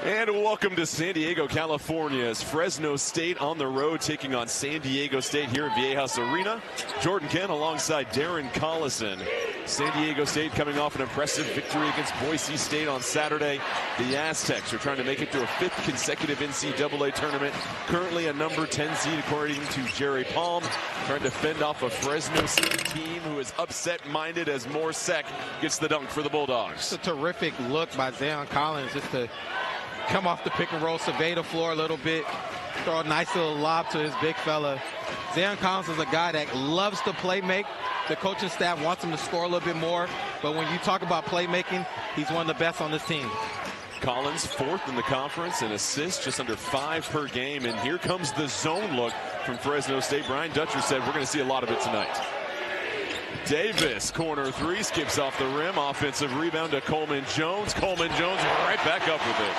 And welcome to San Diego, California, as Fresno State on the road taking on San Diego State here in Viejas Arena. Jordan Kent alongside Darren Collison. San Diego State coming off an impressive victory against Boise State on Saturday. The Aztecs are trying to make it to a 5th consecutive NCAA tournament. Currently a number 10 seed according to Jerry Palm. Trying to fend off a Fresno State team who is upset-minded as Morsek gets the dunk for the Bulldogs. It's a terrific look by Darren Collins just to come off the pick and roll, survey the floor a little bit, throw a nice little lob to his big fella. Darren Collins is a guy that loves to play make. The coaching staff wants him to score a little bit more, but when you talk about playmaking, he's one of the best on this team. Collins 4th in the conference in assists, just under 5 per game. And here comes the zone look from Fresno State. Brian Dutcher said we're going to see a lot of it tonight. Davis, corner 3, skips off the rim. Offensive rebound to Coleman Jones. Coleman Jones right back up with it.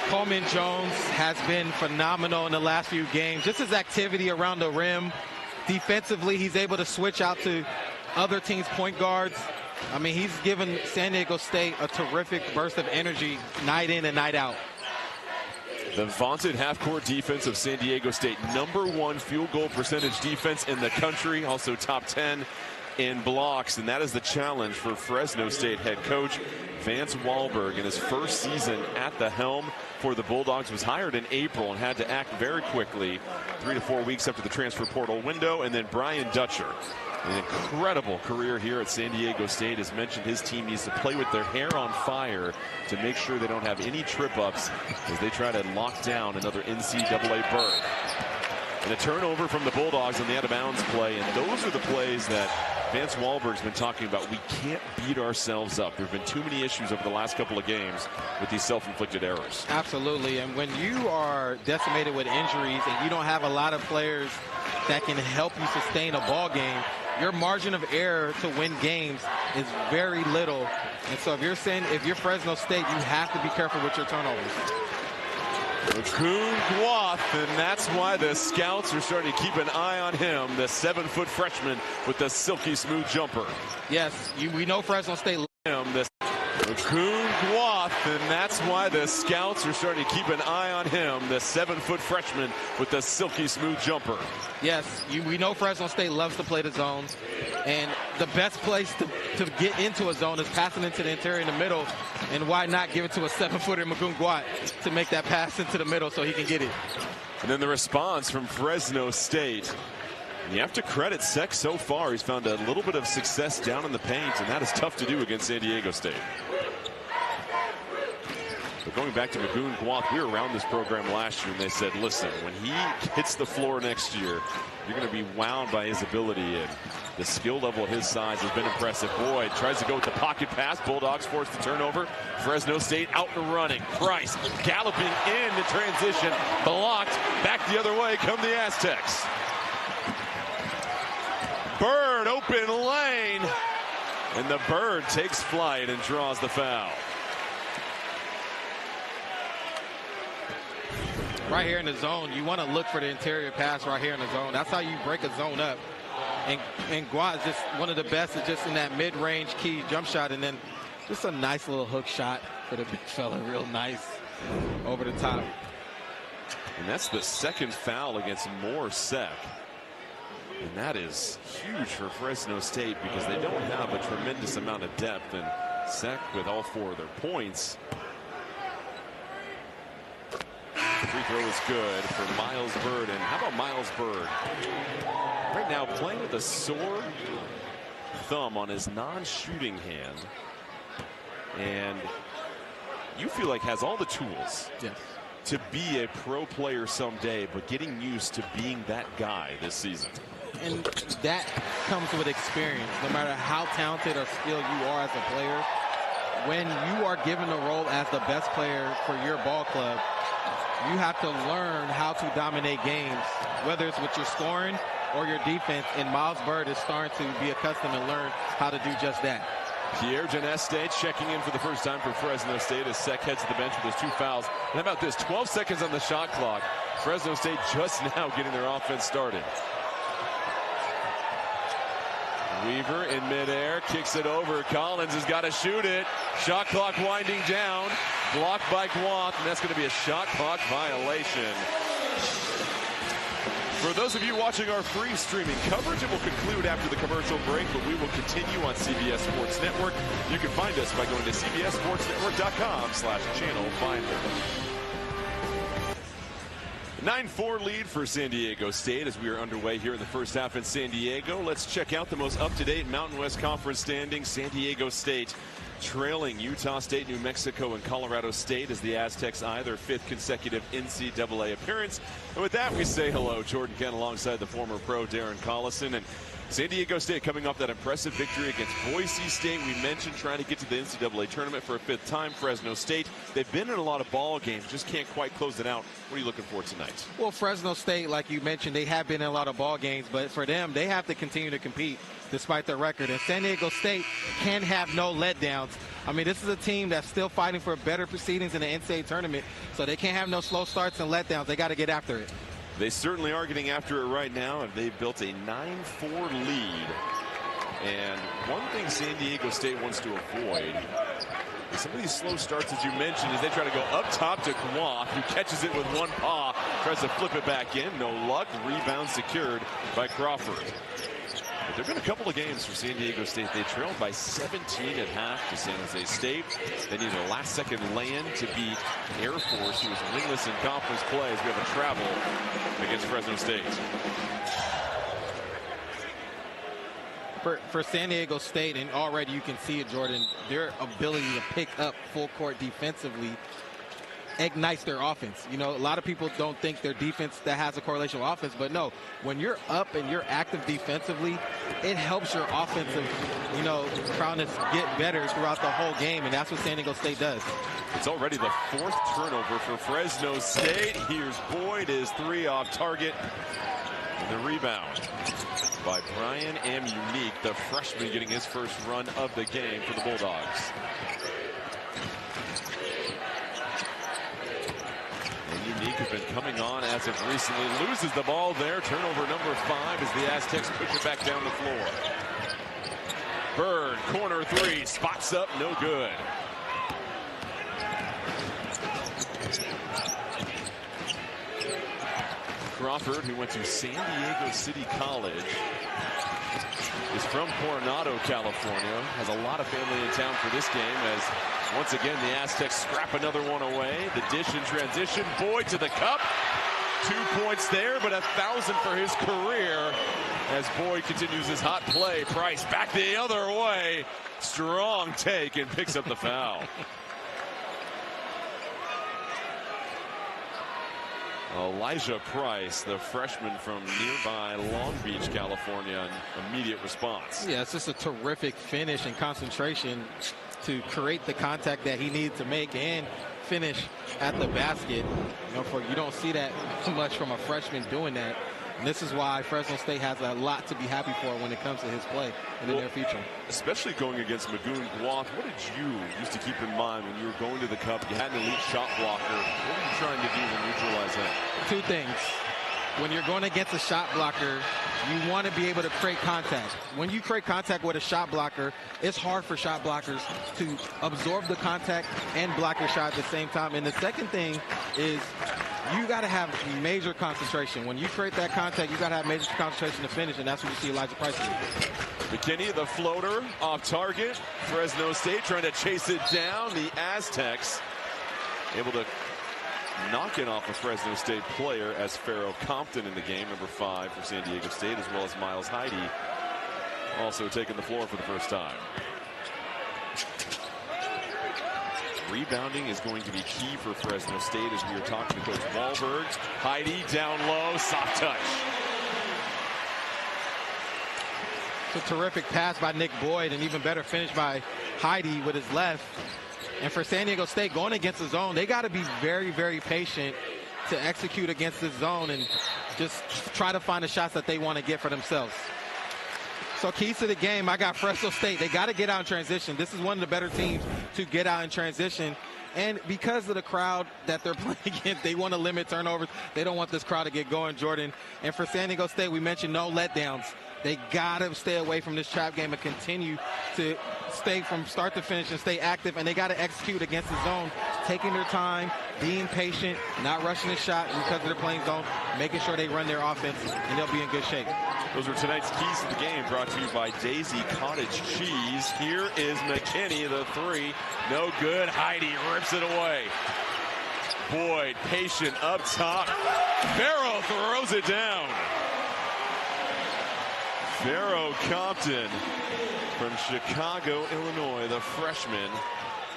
Coleman Jones has been phenomenal in the last few games. Just his activity around the rim. Defensively, he's able to switch out to other teams' point guards. I mean, he's given San Diego State a terrific burst of energy night in and night out. The vaunted half-court defense of San Diego State, #1 field goal percentage defense in the country, also top 10 in blocks, and that is the challenge for Fresno State head coach Vance Wahlberg. In his first season at the helm for the Bulldogs, was hired in April and had to act very quickly, 3 to 4 weeks after the transfer portal window. And then Brian Dutcher, an incredible career here at San Diego State, has mentioned his team needs to play with their hair on fire to make sure they don't have any trip-ups as they try to lock down another NCAA berth. And a turnover from the Bulldogs on the out-of-bounds play, and those are the plays that Vance Wahlberg's been talking about. We can't beat ourselves up. There have been too many issues over the last couple of games with these self-inflicted errors. Absolutely, and when you are decimated with injuries and you don't have a lot of players that can help you sustain a ball game, your margin of error to win games is very little. And so if you're Fresno State, you have to be careful with your turnovers. Coon Guath, and that's why the scouts are starting to keep an eye on him, the 7-foot freshman with the silky smooth jumper. Yes, we know Fresno State. Coon Guath, and that's why the scouts are starting to keep an eye on him, the 7-foot freshman with the silky smooth jumper. Yes, we know Fresno State loves to play the zone, and the best place to get into a zone is passing into the interior in the middle, and why not give it to a 7-footer, Coon Guath, to make that pass into the middle so he can get it. And then the response from Fresno State. And you have to credit Sek so far. He's found a little bit of success down in the paint, and that is tough to do against San Diego State. But going back to Magoon Guath, we were around this program last year, and they said, listen, when he hits the floor next year, you're going to be wowed by his ability, and the skill level at his size has been impressive. Boyd tries to go with the pocket pass. Bulldogs force the turnover. Fresno State out and running. Price galloping in the transition. Blocked. Back the other way come the Aztecs. Bird, open lane. And the Bird takes flight and draws the foul. Right here in the zone, you want to look for the interior pass right here in the zone. That's how you break a zone up. And Guat is just one of the best, is just in that mid-range key jump shot, and then just a nice little hook shot for the big fella, real nice over the top. And that's the second foul against Morsek. And that is huge for Fresno State because they don't have a tremendous amount of depth, and Sek with all 4 of their points. Free throw is good for Miles Bird. And how about Miles Bird? Right now playing with a sore thumb on his non-shooting hand. And you feel like has all the tools to be a pro player someday, but getting used to being that guy this season. And that comes with experience. No matter how talented or skilled you are as a player, when you are given the role as the best player for your ball club, you have to learn how to dominate games, whether it's with your scoring or your defense. And Miles Bird is starting to be accustomed to learn how to do just that. Pierre Geneste checking in for the first time for Fresno State as Sek heads to the bench with his 2 fouls. And how about this? 12 seconds on the shot clock. Fresno State just now getting their offense started. Weaver in midair, kicks it over. Collins has got to shoot it. Shot clock winding down. blocked by Guath, and that's going to be a shot clock violation. For those of you watching our free streaming coverage, it will conclude after the commercial break, but we will continue on CBS Sports Network. You can find us by going to cbssportsnetwork.com/channel finder. 9-4 lead for San Diego State as we are underway here in the first half in San Diego. Let's check out the most up-to-date Mountain West Conference standings. San Diego State trailing Utah State, New Mexico, and Colorado State as the Aztecs eye their 5th consecutive NCAA appearance. And with that, we say hello. Jordan Kent alongside the former pro Darren Collison. And San Diego State coming off that impressive victory against Boise State. We mentioned trying to get to the NCAA tournament for a 5th time. Fresno State, they've been in a lot of ball games, just can't quite close it out. What are you looking for tonight? Well, Fresno State, like you mentioned, they have been in a lot of ball games, but for them, they have to continue to compete despite their record. And San Diego State can have no letdowns. I mean, this is a team that's still fighting for better proceedings in the NCAA tournament, so they can't have no slow starts and letdowns. They got to get after it. They certainly are getting after it right now, and they've built a 9-4 lead. And one thing San Diego State wants to avoid is some of these slow starts, as you mentioned, as they try to go up top to Guath, who catches it with one paw, tries to flip it back in. No luck. Rebound secured by Crawford. But there have been a couple of games for San Diego State. They trailed by 17 at half to San Jose State. They needed a last-second lay-in to beat Air Force, who was winless in conference play, as we have a travel against Fresno State. For San Diego State, and already you can see it, Jordan, their ability to pick up full court defensively ignites their offense. You know, a lot of people don't think their defense that has a correlation with offense, but no, when you're up and you're active defensively, it helps your offensive, prowess get better throughout the whole game, and that's what San Diego State does. It's already the 4th turnover for Fresno State. Here's Boyd, his 3 off target. And the rebound by Brian Amunique, the freshman, getting his first run of the game for the Bulldogs. Unique has been coming on as of recently. Loses the ball there. Turnover number 5 as the Aztecs push it back down the floor. Bird, corner 3, spots up, no good. Crawford, who went to San Diego City College, is from Coronado, California. Has a lot of family in town for this game as once again the Aztecs scrap another one away. The dish in transition. Boyd to the cup. 2 points there, but 1,000 for his career as Boyd continues his hot play. Price back the other way. Strong take and picks up the foul. Elijah Price, the freshman from nearby Long Beach, California, an immediate response. Yeah, it's just a terrific finish and concentration to create the contact that he needed to make and finish at the basket. You don't see that much from a freshman doing that. And this is why Fresno State has a lot to be happy for when it comes to his play in the near future. Especially going against Magoon Guath, what did you used to keep in mind when you were going to the cup? You had an elite shot blocker. What were you trying to do to neutralize that? 2 things. When you're going against a shot blocker, you want to be able to create contact. When you create contact with a shot blocker, it's hard for shot blockers to absorb the contact and block your shot at the same time. And the second thing is you got to have major concentration. When you create that contact, you got to have major concentration to finish, and that's what you see Elijah Price do. McKinney, the floater, off target. Fresno State trying to chase it down. The Aztecs able to knock it off a Fresno State player as Pharaoh Compton in the game, number 5 for San Diego State, as well as Miles Heide, also taking the floor for the first time. Rebounding is going to be key for Fresno State as we are talking to Coach Wahlberg. Heide down low, soft touch. It's a terrific pass by Nick Boyd, and even better finish by Heide with his left. And for San Diego State, going against the zone, they got to be very, very patient to execute against this zone and just try to find the shots that they want to get for themselves. So keys to the game, I got Fresno State. They got to get out in transition. This is one of the better teams to get out in transition. And because of the crowd that they're playing against, they want to limit turnovers. They don't want this crowd to get going, Jordan. And for San Diego State, we mentioned no letdowns. They got to stay away from this trap game and continue to stay from start to finish and stay active. And they got to execute against the zone taking their time, being patient, not rushing the shot because they're playing zone, making sure they run their offense, and they'll be in good shape. Those are tonight's keys to the game, brought to you by Daisy Cottage Cheese. Here is McKinney, the three. No good. Heidi rips it away. Boyd, patient up top. Farrow throws it down. Farrow Compton from Chicago, Illinois, the freshman,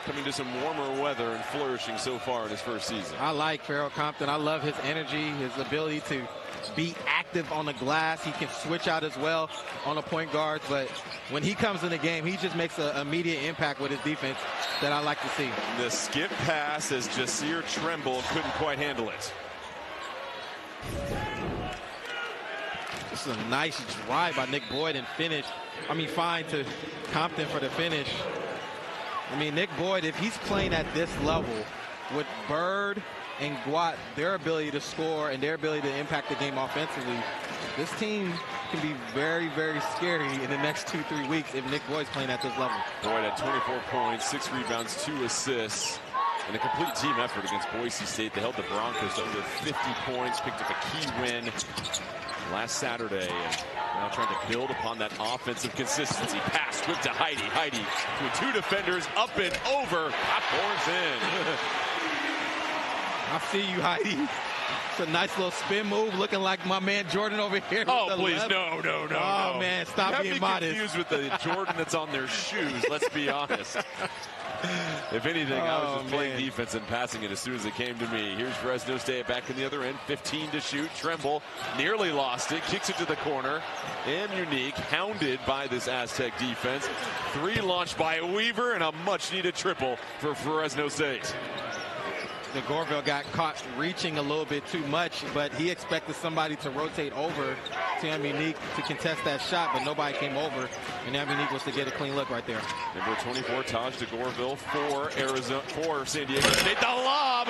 coming to some warmer weather and flourishing so far in his first season. I like Farrow Compton. I love his energy, his ability to be active on the glass. He can switch out as well on the point guards, but when he comes in the game, he just makes an immediate impact with his defense that I like to see. The skip pass as Jasir Tremble couldn't quite handle it. This is a nice drive by Nick Boyd and finish. Fine to Compton for the finish. Nick Boyd, if he's playing at this level with Bird and Guat, their ability to score and their ability to impact the game offensively, this team can be very, very scary in the next 2-3 weeks if Nick Boyd's playing at this level. Boyd had 24 points, 6 rebounds, 2 assists, and a complete team effort against Boise State. They held the Broncos to over 50 points, picked up a key win last Saturday, and now trying to build upon that offensive consistency. Pass whipped to Heidi. Heidi between 2 defenders, up and over, popcorns in. I see you, Heidi. It's a nice little spin move, looking like my man Jordan over here. Oh, please, no. Oh, man, stop being modest. Confused with the Jordan that's on their shoes, let's be honest. If anything, I was just playing defense and passing it as soon as it came to me. Here's Fresno State back in the other end, 15 to shoot. Tremble nearly lost it, kicks it to the corner. And Unique, hounded by this Aztec defense. 3 launched by Weaver, and a much-needed triple for Fresno State. The Gorville got caught reaching a little bit too much, but he expected somebody to rotate over to Unique to contest that shot, but nobody came over, and Unique was to get a clean look right there. Number 24, Taj to Gorville, for San Diego State. The lob,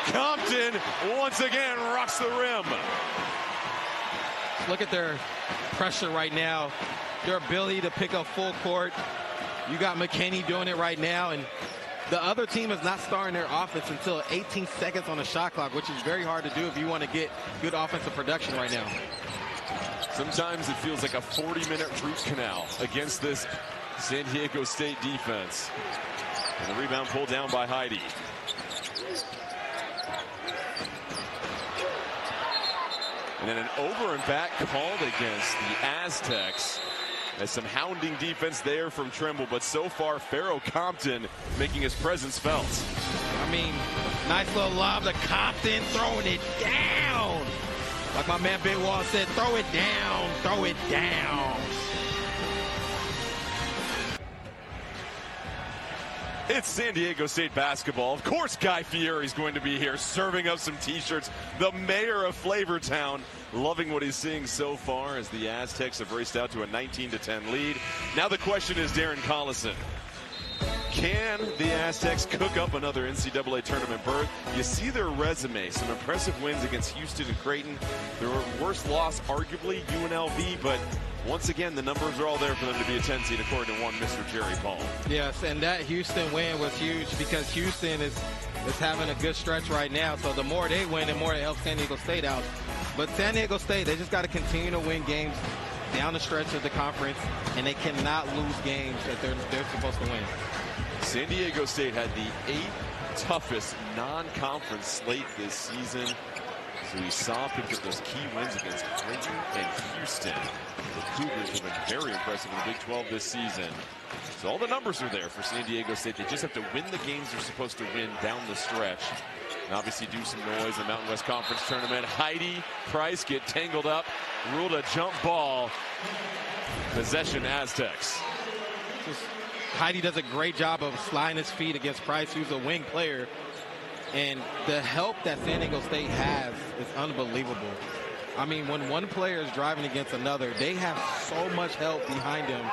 Compton once again rocks the rim. Look at their pressure right now, their ability to pick up full court. You got McKinney doing it right now, and the other team is not starting their offense until 18 seconds on the shot clock, which is very hard to do if you want to get good offensive production right now. Sometimes it feels like a 40-minute root canal against this San Diego State defense. And the rebound pulled down by Heidi. And then an over and back called against the Aztecs. As some hounding defense there from Tremble, but so far Farrow Compton making his presence felt. Nice little lob to Compton, throwing it down. Like my man Big Wall said, throw it down, throw it down. It's San Diego State basketball. Of course, Guy Fieri's going to be here serving up some t-shirts. The mayor of Flavortown, loving what he's seeing so far as the Aztecs have raced out to a 19-10 lead. Now the question is, Darren Collison, can the Aztecs cook up another NCAA tournament berth? You see their resume, some impressive wins against Houston and Creighton. Their worst loss, arguably, UNLV, but once again, the numbers are all there for them to be a 10 seed, according to one Mr. Jerry Paul. Yes, and that Houston win was huge because Houston is having a good stretch right now. So the more they win, the more it helps San Diego State out. But San Diego State, they just got to continue to win games down the stretch of the conference, and they cannot lose games that they're supposed to win. San Diego State had the 8th toughest non-conference slate this season. So we saw picked up those key wins against Creighton and Houston. The Cougars have been very impressive in the Big 12 this season. So all the numbers are there for San Diego State. They just have to win the games they're supposed to win down the stretch. And obviously do some noise in the Mountain West Conference tournament. Heidi Price get tangled up, ruled a jump ball. Possession Aztecs. Heidi does a great job of sliding his feet against Price, who's a wing player. And the help that San Diego State has is unbelievable. When one player is driving against another, they have so much help behind them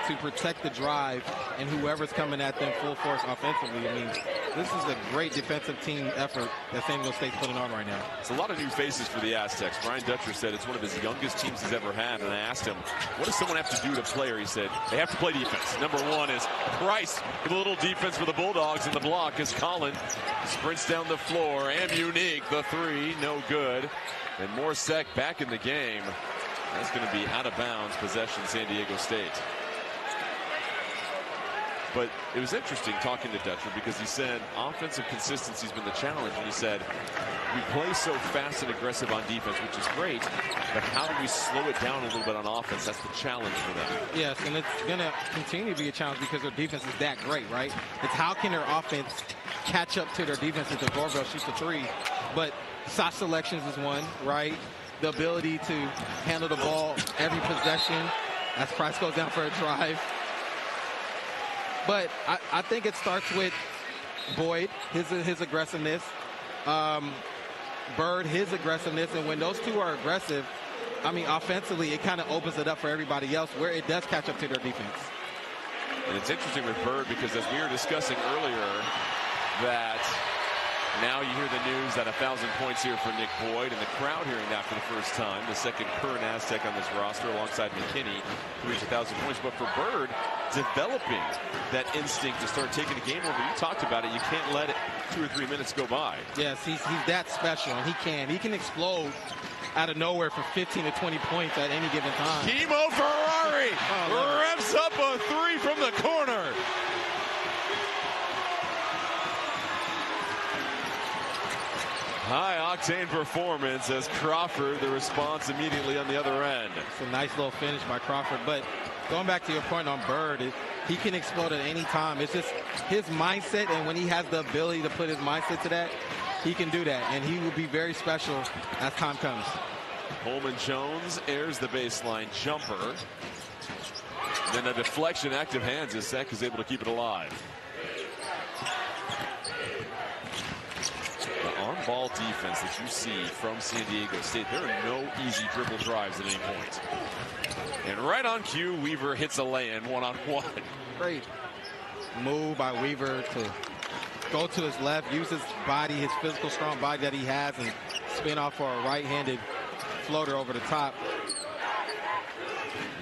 to protect the drive and whoever's coming at them full force offensively. I mean, this is a great defensive team effort that San Diego State's putting on right now. It's a lot of new faces for the Aztecs. Brian Dutcher said it's one of his youngest teams he's ever had, and I asked him, what does someone have to do to play? He said, they have to play defense. Number one is Price with a little defense for the Bulldogs in the block as Collin sprints down the floor. And Unique, the three, no good. And Morsek back in the game. That's going to be out of bounds, possession San Diego State. But it was interesting talking to Dutcher because he said offensive consistency has been the challenge. And he said, we play so fast and aggressive on defense, which is great, but how do we slow it down a little bit on offense? That's the challenge for them. Yes, and it's going to continue to be a challenge because their defense is that great, right? It's how can their offense catch up to their defense as the doorbell shoots the three. But shot selections is one, right? The ability to handle the ball every possession as Price goes down for a drive. But I think it starts with Boyd, his aggressiveness, Bird, his aggressiveness, and when those two are aggressive, I mean, offensively, it kind of opens it up for everybody else where it does catch up to their defense. And it's interesting with Bird because as we were discussing earlier, that now you hear the news that 1,000 points here for Nick Boyd, and the crowd hearing that for the first time. The second current Aztec on this roster alongside McKinney to reach 1,000 points. But for Bird, developing that instinct to start taking the game over. You talked about it. You can't let it 2 or 3 minutes go by. Yes, he's that special, and he can explode out of nowhere for 15 to 20 points at any given time. Kimo Ferrari revs up a three from the corner. High-octane performance as Crawford, the response immediately on the other end. It's a nice little finish by Crawford. But going back to your point on Bird, he can explode at any time. It's just his mindset, and when he has the ability to put his mindset to that, he can do that. And he will be very special as time comes. Coleman Jones airs the baseline jumper. Then a deflection, active hands, as Sek is able to keep it alive. On-ball defense that you see from San Diego State, there are no easy dribble drives at any point. And right on cue, Weaver hits a lay-in one-on-one. Great move by Weaver to go to his left, use his body, his physical strong body that he has, and spin off for a right-handed floater over the top.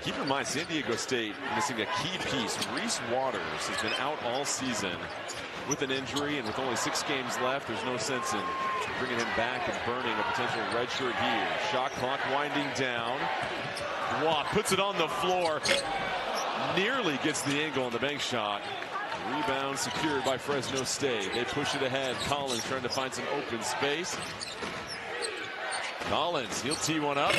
Keep in mind, San Diego State missing a key piece. Reese Waters has been out all season with an injury, and with only 6 games left, there's no sense in bringing him back and burning a potential red shirt here. Shot clock winding down. Watt puts it on the floor. Nearly gets the angle on the bank shot. Rebound secured by Fresno State. They push it ahead. Collins trying to find some open space. Collins, he'll tee one up.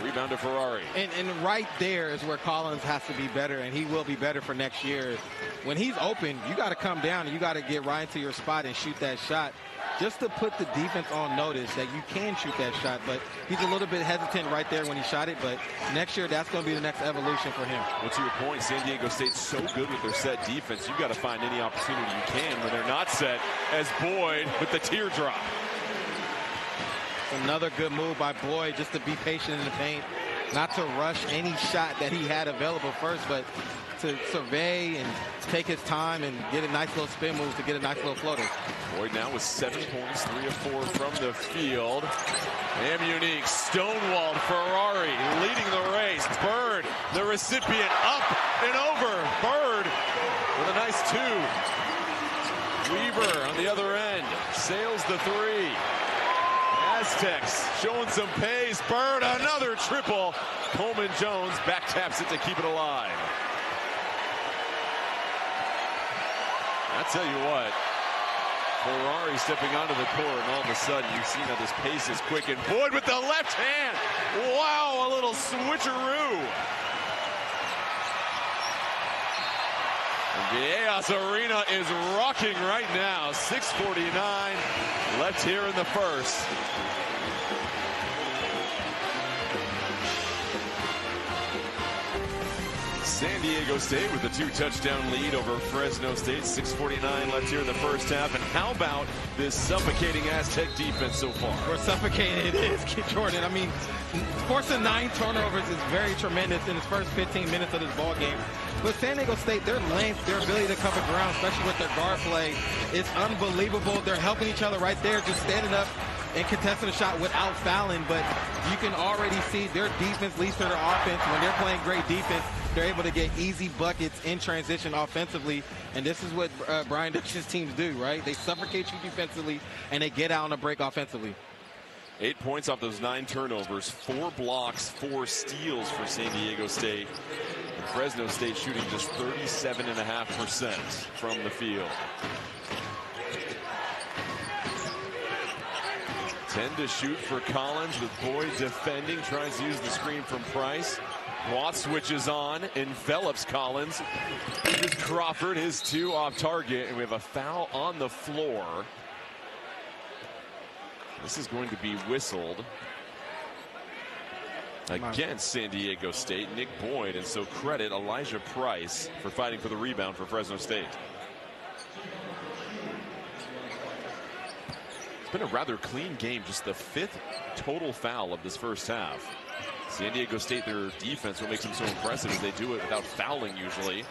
Rebound to Ferrari. And right there is where Collins has to be better, and he will be better for next year. When he's open, you got to come down and you got to get right into your spot and shoot that shot, just to put the defense on notice that you can shoot that shot. But he's a little bit hesitant right there when he shot it, but next year that's going to be the next evolution for him. Well, to your point, San Diego State's so good with their set defense, you've got to find any opportunity you can when they're not set, as Boyd with the teardrop. Another good move by Boyd, just to be patient in the paint, not to rush any shot that he had available first, but to survey and take his time and get a nice little spin move to get a nice little floater. Boyd now with 7 points, 3 of 4 from the field. Unique, stonewalled. Ferrari leading the race. Bird, the recipient, up and over. Bird with a nice 2. Weaver on the other end sails the 3. Aztecs showing some pace. Bird, another triple. Coleman Jones back taps it to keep it alive. I tell you what, Ferrari stepping onto the court, and all of a sudden you've seen how this pace is quick. And Boyd with the left hand. Wow, a little switcheroo. And Viejas Arena is rocking right now. 6:49 left here in the first. San Diego State with a 2-touchdown lead over Fresno State. 6:49 left here in the first half. And how about this suffocating Aztec defense so far? We're suffocating. It is, Jordan. I mean, forcing 9 turnovers is very tremendous in his first 15 minutes of this ball game. But San Diego State, their length, their ability to cover ground, especially with their guard play, is unbelievable. They're helping each other right there, just standing up and contesting a shot without fouling. But you can already see their defense leads to their offense. When they're playing great defense, they're able to get easy buckets in transition offensively. And this is what Brian Dutch's teams do, right? They suffocate you defensively, and they get out on a break offensively. 8 points off those 9 turnovers, 4 blocks, 4 steals for San Diego State. And Fresno State shooting just 37.5% from the field. 10 to shoot for Collins with Boyd defending, tries to use the screen from Price. Watt switches on, envelops Collins. Here's Crawford, his 2 off target, and we have a foul on the floor. This is going to be whistled against San Diego State, Nick Boyd, and so credit Elijah Price for fighting for the rebound for Fresno State. It's been a rather clean game, just the 5th total foul of this first half. San Diego State, their defense, what makes them so impressive is they do it without fouling usually.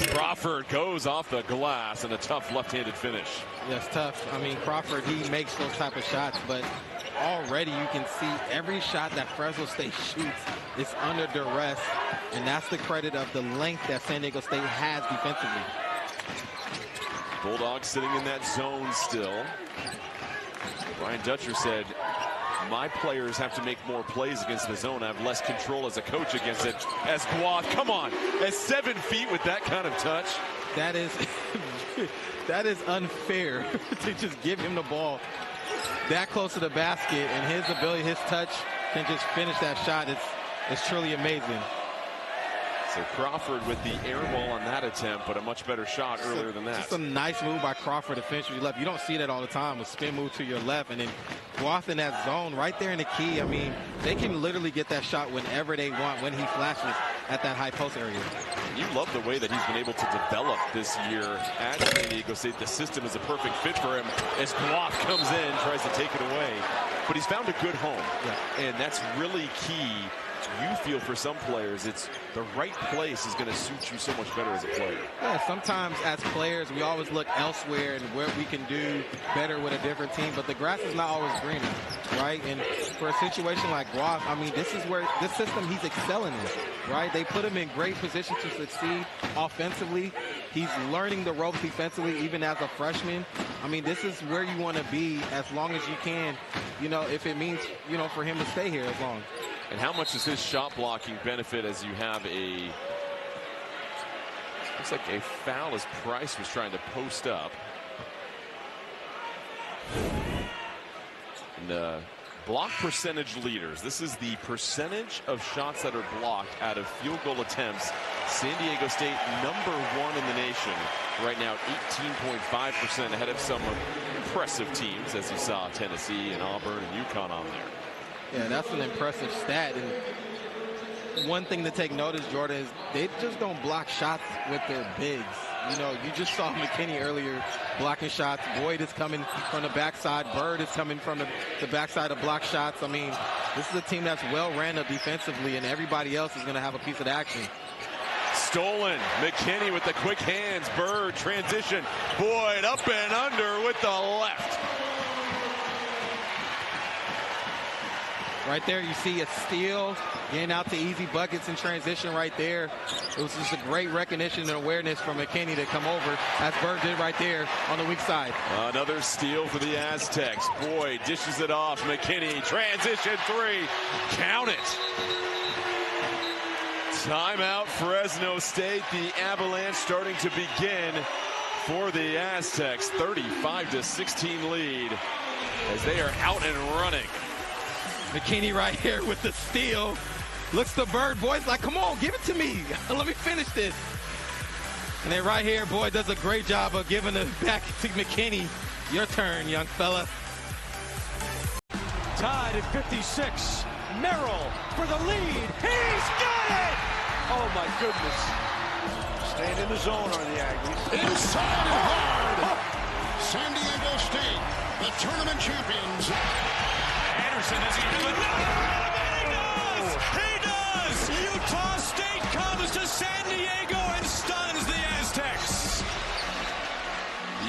Crawford goes off the glass and a tough left-handed finish. Yes, tough. I mean, Crawford, he makes those type of shots, but already you can see every shot that Fresno State shoots is under duress, and that's the credit of the length that San Diego State has defensively. Bulldogs sitting in that zone still. Brian Dutcher said, my players have to make more plays against the zone. I have less control as a coach against it. As Guath, come on, at 7 feet with that kind of touch. That is that is unfair to just give him the ball that close to the basket, and his ability, his touch, can just finish that shot. It's truly amazing. So Crawford with the air ball on that attempt, but a much better shot earlier than that. Just a nice move by Crawford to finish with your left. You don't see that all the time, a spin move to your left, and then Guath in that zone right there in the key. I mean, they can literally get that shot whenever they want when he flashes at that high post area. You love the way that he's been able to develop this year at San Diego State. The system is a perfect fit for him as Guath comes in, tries to take it away. But he's found a good home, and that's really key. You feel for some players, it's the right place is going to suit you so much better as a player. Yeah, sometimes as players, we always look elsewhere and where we can do better with a different team, but the grass is not always greener, right? And for a situation like Guath, I mean, this is where this system he's excelling in, right? They put him in great position to succeed offensively. He's learning the ropes defensively, even as a freshman. I mean, this is where you want to be as long as you can, you know, if it means, you know, for him to stay here as long. And how much does his shot blocking benefit as you have a, looks like a foul as Price was trying to post up. And block percentage leaders. This is the percentage of shots that are blocked out of field goal attempts. San Diego State #1 in the nation right now, 18.5%, ahead of some impressive teams, as you saw Tennessee and Auburn and UConn on there. Yeah, that's an impressive stat. And one thing to take notice, Jordan, is they just don't block shots with their bigs. You know, you just saw McKinney earlier blocking shots. Boyd is coming from the backside. Bird is coming from the backside to block shots. I mean, this is a team that's well ran up defensively, and everybody else is going to have a piece of the action. Stolen. McKinney with the quick hands. Bird transition. Boyd up and under with the left. Right there, you see a steal, getting out to easy buckets in transition right there. It was just a great recognition and awareness from McKinney to come over, as Bird did right there on the weak side. Another steal for the Aztecs. Boyd dishes it off. McKinney, transition 3. Count it. Timeout, Fresno State. The avalanche starting to begin for the Aztecs. 35-16 lead as they are out and running. McKinney right here with the steal. Looks to Bird. Boyd's like, come on, give it to me. Let me finish this. And then right here, Boyd does a great job of giving it back to McKinney. Your turn, young fella. Tied at 56. Merrill for the lead. He's got it! Oh, my goodness. Staying in the zone are the Aggies. Inside and hard. San Diego State, the tournament champions. Anderson, does he do it? No! He does! He does! Utah State comes to San Diego and stuns the Aztecs.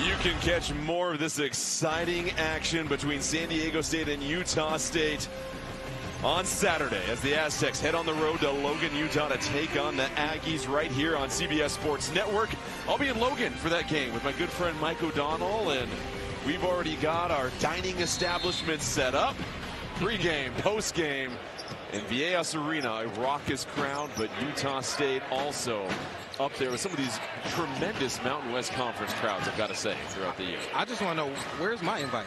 You can catch more of this exciting action between San Diego State and Utah State on Saturday as the Aztecs head on the road to Logan, Utah to take on the Aggies right here on CBS Sports Network. I'll be in Logan for that game with my good friend Mike O'Donnell, and we've already got our dining establishment set up. Pre-game, post-game, and Viejas Arena, a raucous crowd, but Utah State also up there with some of these tremendous Mountain West Conference crowds, I've got to say, throughout the year. I just want to know, where's my invite?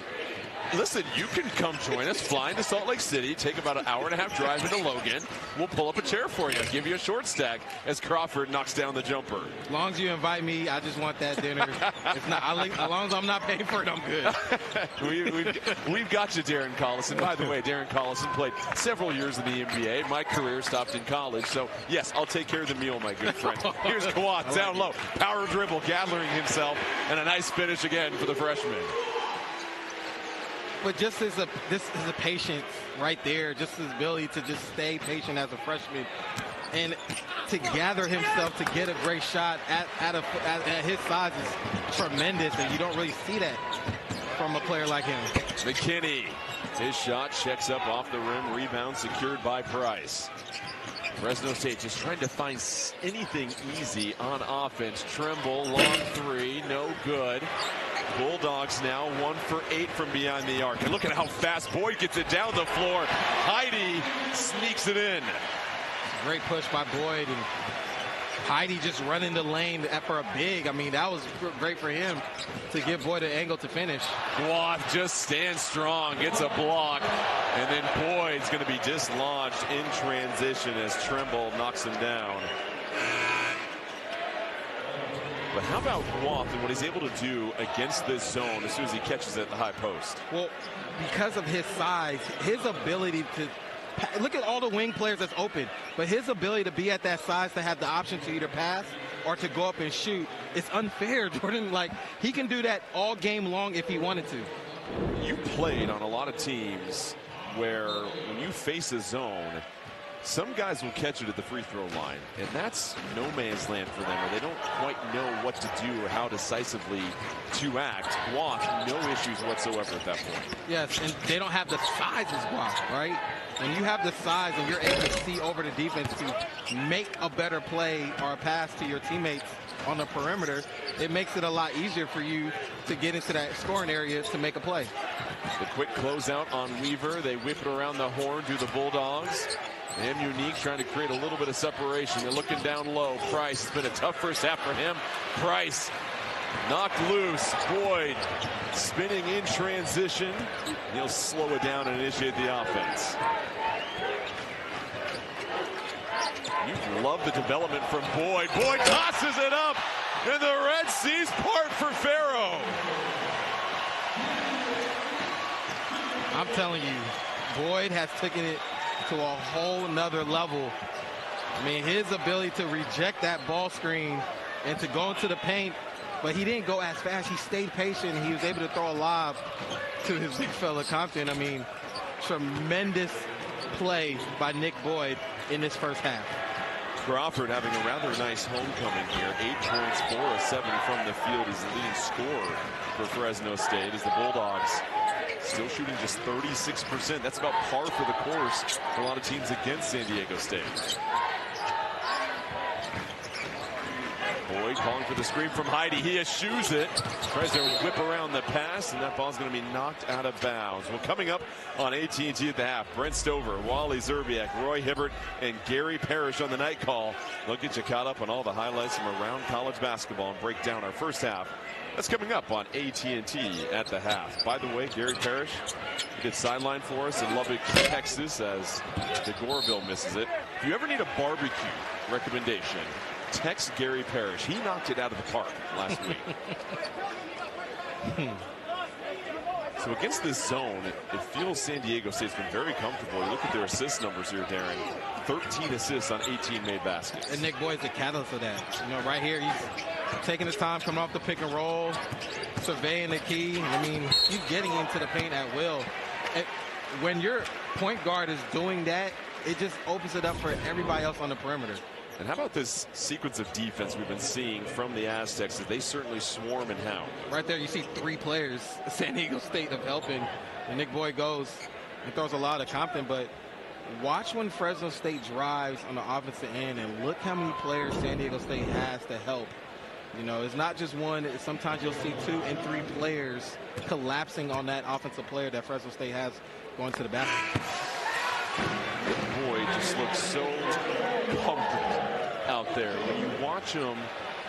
Listen, you can come join us, fly into Salt Lake City, take about an hour-and-a-half drive into Logan. We'll pull up a chair for you, give you a short stack as Crawford knocks down the jumper. As long as you invite me, I just want that dinner. If not, as long as I'm not paying for it, I'm good. We've got you, Darren Collison. By the way, Darren Collison played several years in the NBA. My career stopped in college, so yes, I'll take care of the meal, my good friend. Here's Kawhi down low, power dribble, gathering himself, and a nice finish again for the freshman. But just this is a patience right there, just his ability to just stay patient as a freshman and to gather himself to get a great shot at his size is tremendous, and you don't really see that from a player like him. McKinney, his shot checks up off the rim, rebound secured by Price. Fresno State just trying to find anything easy on offense. Trimble, long three, no good. Bulldogs now 1 for 8 from behind the arc. And look at how fast Boyd gets it down the floor. Heidi sneaks it in. Great push by Boyd, and Heidi just running the lane for a big. I mean, that was great for him to give Boyd an angle to finish. Guath just stands strong, gets a block, and then Boyd's going to be dislodged in transition as Trimble knocks him down. But how about Guath and what he's able to do against this zone as soon as he catches it at the high post? Well, because of his size, his ability to look at all the wing players that's open, but his ability to be at that size to have the option to either pass or to go up and shoot, it's unfair, Jordan. Like, he can do that all game long if he wanted to. You played on a lot of teams where when you face a zone, some guys will catch it at the free throw line, and that's no man's land for them, or they don't quite know what to do or how decisively to act. Guath, no issues whatsoever at that point. Yes, and they don't have the size as Guath, right? When you have the size and you're able to see over the defense to make a better play or a pass to your teammates on the perimeter, it makes it a lot easier for you to get into that scoring area to make a play. The quick closeout on Weaver. They whip it around the horn to the Bulldogs. And Unique trying to create a little bit of separation. They're looking down low. Price, it's been a tough first half for him. Price knocked loose. Boyd spinning in transition. He'll slow it down and initiate the offense. You love the development from Boyd. Boyd tosses it up, and the Red Seas part for Faro. I'm telling you, Boyd has taken it to a whole nother level. I mean, his ability to reject that ball screen and to go into the paint, but he didn't go as fast. He stayed patient. He was able to throw a lob to his big fella Compton. I mean, tremendous play by Nick Boyd in this first half. Crawford having a rather nice homecoming here. 8 points, 4 of 7 from the field. He's the leading scorer for Fresno State as the Bulldogs still shooting just 36%. That's about par for the course for a lot of teams against San Diego State. Boyd calling for the screen from Heidi. He eschews it. Tries to whip around the pass, and that ball's going to be knocked out of bounds. Well, coming up on AT&T at the half, Brent Stover, Wally Zerbiak, Roy Hibbert, and Gary Parrish on the night call. They'll get you caught up on all the highlights from around college basketball and break down our first half. That's coming up on AT&T at the half. By the way, Gary Parrish did sideline for us in Lubbock, Texas, as the Goreville misses it. If you ever need a barbecue recommendation, text Gary Parrish. He knocked it out of the park last week. So against this zone, it feels San Diego State's been very comfortable. You look at their assist numbers here, Darren. 13 assists on 18 made baskets. And Nick Boyd's the catalyst of that. You know, right here, he's taking his time, coming off the pick and roll, surveying the key. I mean, he's getting into the paint at will. And when your point guard is doing that, it just opens it up for everybody else on the perimeter. And how about this sequence of defense we've been seeing from the Aztecs as they certainly swarm and hound? Right there, you see 3 players, San Diego State, of helping. And Nick Boyd goes and throws a lot of Compton, but watch when Fresno State drives on the offensive end and look how many players San Diego State has to help. You know, it's not just one. Sometimes you'll see 2 and 3 players collapsing on that offensive player that Fresno State has going to the basket. Boyd just looks so comfortable out there. When you watch him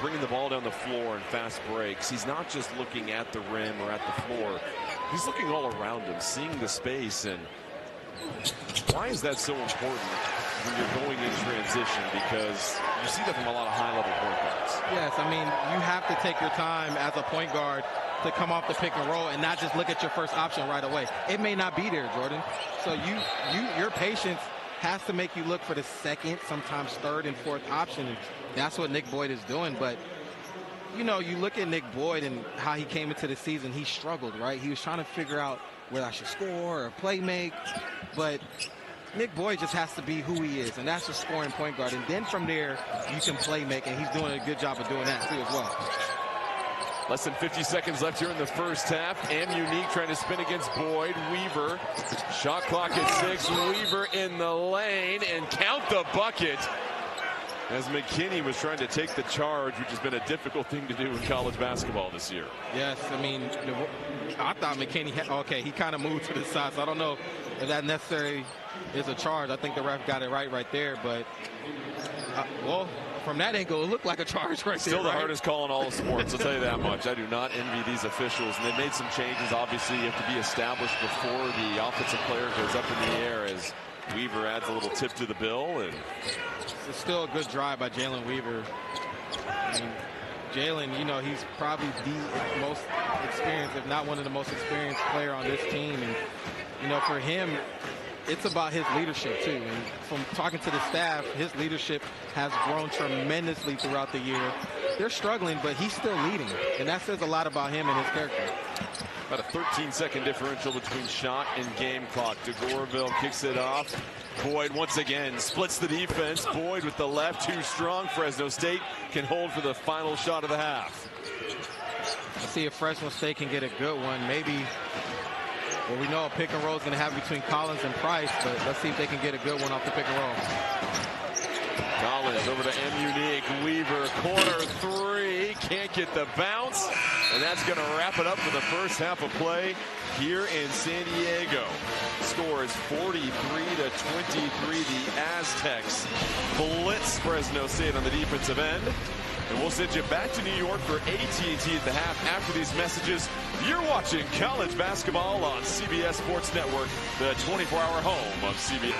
bringing the ball down the floor in fast breaks, he's not just looking at the rim or at the floor. He's looking all around him, seeing the space. And why is that so important when you're going in transition? Because you see that from a lot of high-level point guards. Yes, I mean, you have to take your time as a point guard to come off the pick and roll and not just look at your first option right away. It may not be there, Jordan. So your patience has to make you look for the second, sometimes third and fourth option. And that's what Nick Boyd is doing. But, you know, you look at Nick Boyd and how he came into the season, he struggled, right? He was trying to figure out whether I should score or play make. But Nick Boyd just has to be who he is, and that's a scoring point guard. And then from there, you can play make, and he's doing a good job of doing that too as well. Less than 50 seconds left here in the first half. Unique trying to spin against Boyd. Weaver, shot clock at 6. Weaver in the lane and count the bucket. As McKinney was trying to take the charge, which has been a difficult thing to do in college basketball this year. Yes, I mean, I thought McKinney, okay, he kind of moved to the side, so I don't know if that necessarily is a charge. I think the ref got it right there, but, well, from that angle, it looked like a charge right there. Still the hardest call in all of sports, I'll tell you that much. I do not envy these officials, and they made some changes. Obviously, you have to be established before the offensive player goes up in the air as Weaver adds a little tip to the bill. And it's still a good drive by Jalen Weaver. I mean, Jalen, you know, he's probably the most experienced, if not one of the most experienced player on this team. And, you know, for him, it's about his leadership too. And from talking to the staff, his leadership has grown tremendously throughout the year. They're struggling, but he's still leading. And that says a lot about him and his character. About a 13-second differential between shot and game clock. DeGorville kicks it off. Boyd once again splits the defense. Boyd with the left, too strong. Fresno State can hold for the final shot of the half. Let's see if Fresno State can get a good one. Maybe, well, we know a pick and roll is going to have between Collins and Price, but let's see if they can get a good one off the pick and roll. Collins over to Unique. Weaver, corner 3. Can't get the bounce. And that's going to wrap it up for the first half of play here in San Diego. Score is 43-23. The Aztecs blitz Fresno State on the defensive end. And we'll send you back to New York for AT&T at the half after these messages. You're watching college basketball on CBS Sports Network, the 24-hour home of CBS.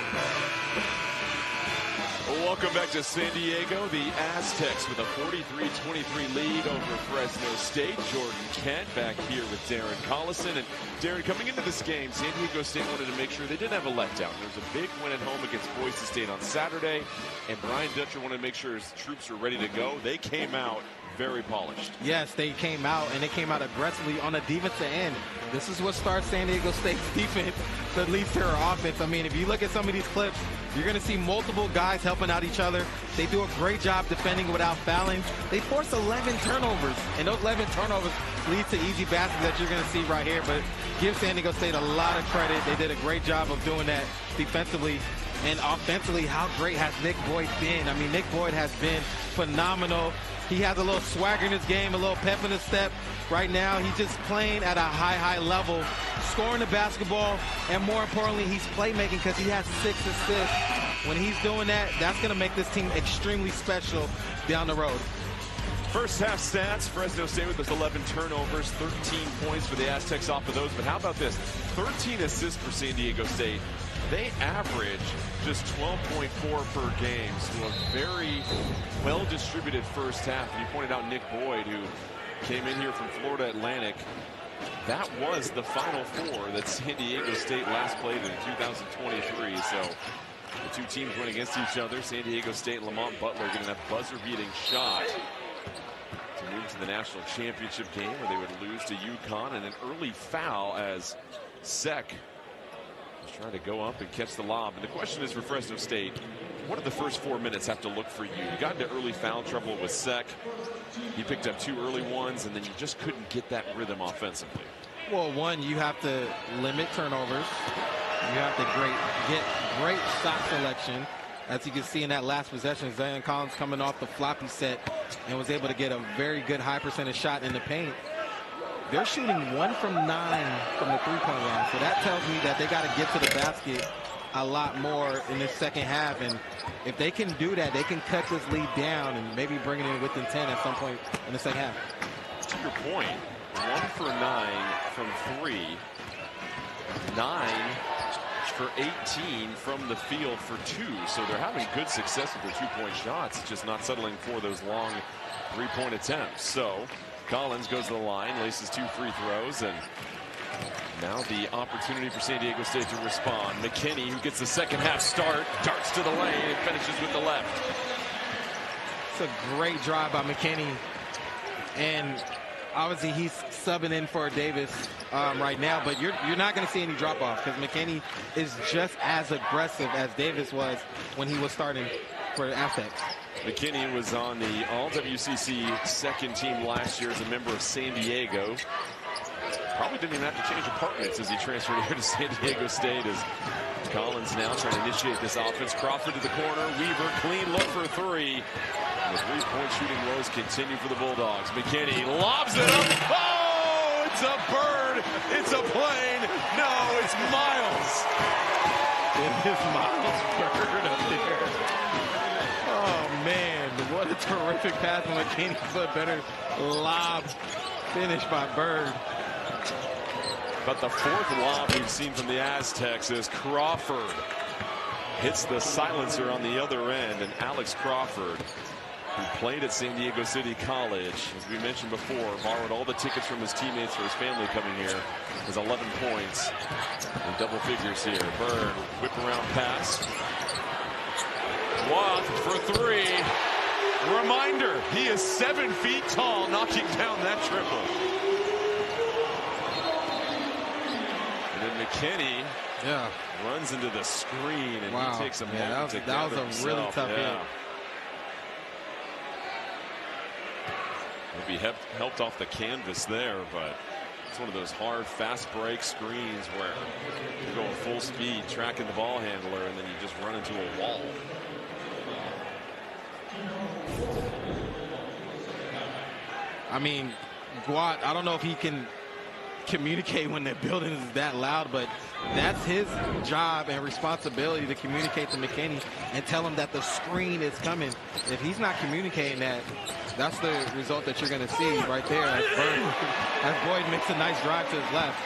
Welcome back to San Diego. The Aztecs with a 43-23 lead over Fresno State. Jordan Kent back here with Darren Collison. And Darren, coming into this game, San Diego State wanted to make sure they didn't have a letdown. There was a big win at home against Boise State on Saturday, and Brian Dutcher wanted to make sure his troops were ready to go. They came out very polished. Yes, they came out, and they came out aggressively on the defensive end. This is what starts San Diego State's defense that leads to her offense. I mean, if you look at some of these clips, you're going to see multiple guys helping out each other. They do a great job defending without fouling. They force 11 turnovers, and those 11 turnovers lead to easy baskets that you're going to see right here. But give San Diego State a lot of credit. They did a great job of doing that defensively. And offensively, how great has Nick Boyd been? I mean, Nick Boyd has been phenomenal. He has a little swagger in his game, a little pep in his step. Right now, he's just playing at a high level, scoring the basketball, and more importantly, he's playmaking because he has 6 assists. When he's doing that, that's going to make this team extremely special down the road. First half stats, Fresno State with those 11 turnovers, 13 points for the Aztecs off of those. But how about this? 13 assists for San Diego State. They average just 12.4 per game, so a very well-distributed first half. And you pointed out Nick Boyd, who came in here from Florida Atlantic, that was the Final Four that San Diego State last played in 2023. So the two teams went against each other. San Diego State and Lamont Butler getting that buzzer-beating shot to move to the national championship game where they would lose to UConn, and an early foul as Sek was trying to go up and catch the lob. And the question is for Fresno State, what did the first 4 minutes have to look for you? You got into early foul trouble with Sek. He picked up 2 early ones, and then you just couldn't get that rhythm offensively. Well, one, you have to limit turnovers. You have to get great shot selection. As you can see in that last possession, Zion Collins coming off the floppy set and was able to get a very good high percentage shot in the paint. They're shooting 1 from 9 from the three-point line. So that tells me that they got to get to the basket a lot more in this second half. And if they can do that, they can cut this lead down and maybe bring it in within 10 at some point in the second half. To your point, 1 for 9 from 3, 9 for 18 from the field for 2. So they're having good success with their 2-point shots, just not settling for those long 3-point attempts. So Collins goes to the line, laces 2 free throws, and now the opportunity for San Diego State to respond. McKinney, who gets the second half start, darts to the lane and finishes with the left. It's a great drive by McKinney. And obviously he's subbing in for Davis right now, but you're not going to see any drop-off because McKinney is just as aggressive as Davis was when he was starting for the Aztecs. McKinney was on the All-WCC second team last year as a member of San Diego. Probably didn't even have to change apartments as he transferred here to San Diego State, as Collins now trying to initiate this offense. Crawford to the corner. Weaver, clean look for 3. And the three-point shooting woes continue for the Bulldogs. McKinney lobs it up. Oh, it's a bird. It's a plane. No, it's Miles. It is Miles Bird up there. Oh, man. What a terrific pass from McKinney. But better lob finish by Bird. But the 4th lob we've seen from the Aztecs is Crawford hits the silencer on the other end, and Alex Crawford, who played at San Diego City College, as we mentioned before, borrowed all the tickets from his teammates for his family coming here, has 11 points in double figures here. Bird, whip around pass. Watt for 3. Reminder, he is 7 feet tall, knocking down that triple. McKinney runs into the screen, and he takes a moment to gather himself. That was a really tough hit. He'll be helped off the canvas there, but it's one of those hard, fast break screens where you're going full speed, tracking the ball handler, and then you just run into a wall. I mean, Guat, I don't know if he can communicate when the building is that loud, but that's his job and responsibility to communicate to McKinney and tell him that the screen is coming. If he's not communicating that, that's the result that you're going to see right there as Boyd makes a nice drive to his left.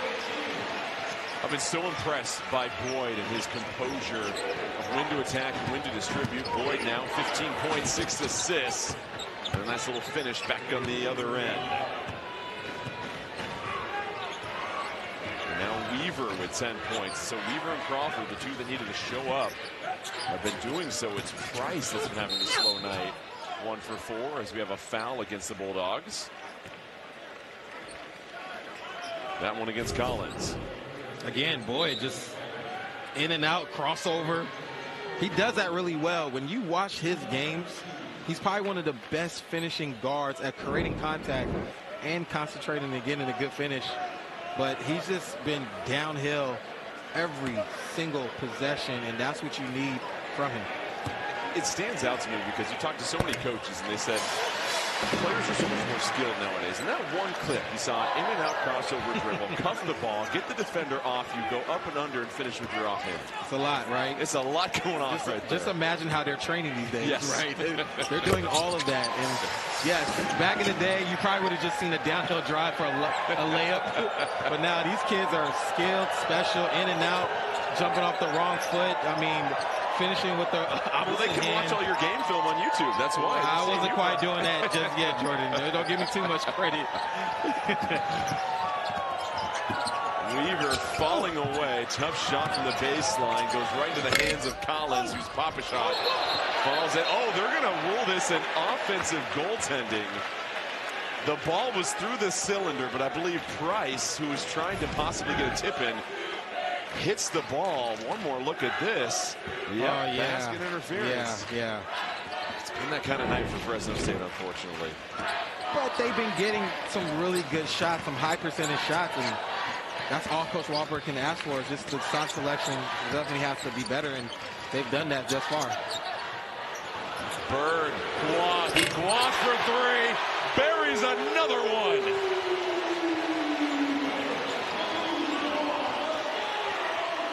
I've been so impressed by Boyd and his composure of when to attack and when to distribute. Boyd now 15 points, 6 assists, and a nice little finish back on the other end. Now Weaver with 10 points. So Weaver and Crawford, the two that needed to show up, have been doing so. It's Price that's been having a slow night. 1 for 4 as we have a foul against the Bulldogs. That one against Collins. Again, Boyd just in and out, crossover. He does that really well. When you watch his games, he's probably one of the best finishing guards at creating contact and concentrating and getting a good finish. But he's just been downhill every single possession, and that's what you need from him. It stands out to me because you talk to so many coaches, and they said players are so much more skilled nowadays. And that one clip, you saw in and out crossover dribble, cuff the ball, get the defender off you, go up and under, and finish with your offhand. It's a lot, right? It's a lot going on right there. Just imagine how they're training these days, yes. right? They're doing all of that. And yes, back in the day, you probably would have just seen a downhill drive for a layup. But now these kids are skilled, special, in and out, jumping off the wrong foot. I mean, finishing with the opposite well, they can hand. watch all your game film on YouTube. That's why. I wasn't quite doing that just yet, Jordan. Don't give me too much credit. Weaver falling away. Tough shot from the baseline. Goes right into the hands of Collins, who's pop a shot. Falls in. Oh, they're going to rule this an offensive goaltending. The ball was through the cylinder, but I believe Price, who was trying to possibly get a tip in, hits the ball. One more look at this. Yeah, basket interference. Yeah. It's been that kind of night for Fresno State, unfortunately. But they've been getting some really good shots, some high percentage shots, and that's all Coach Walper can ask for. Is just the shot selection definitely has to be better, and they've done that thus far. Bird, Guas for three, buries another one.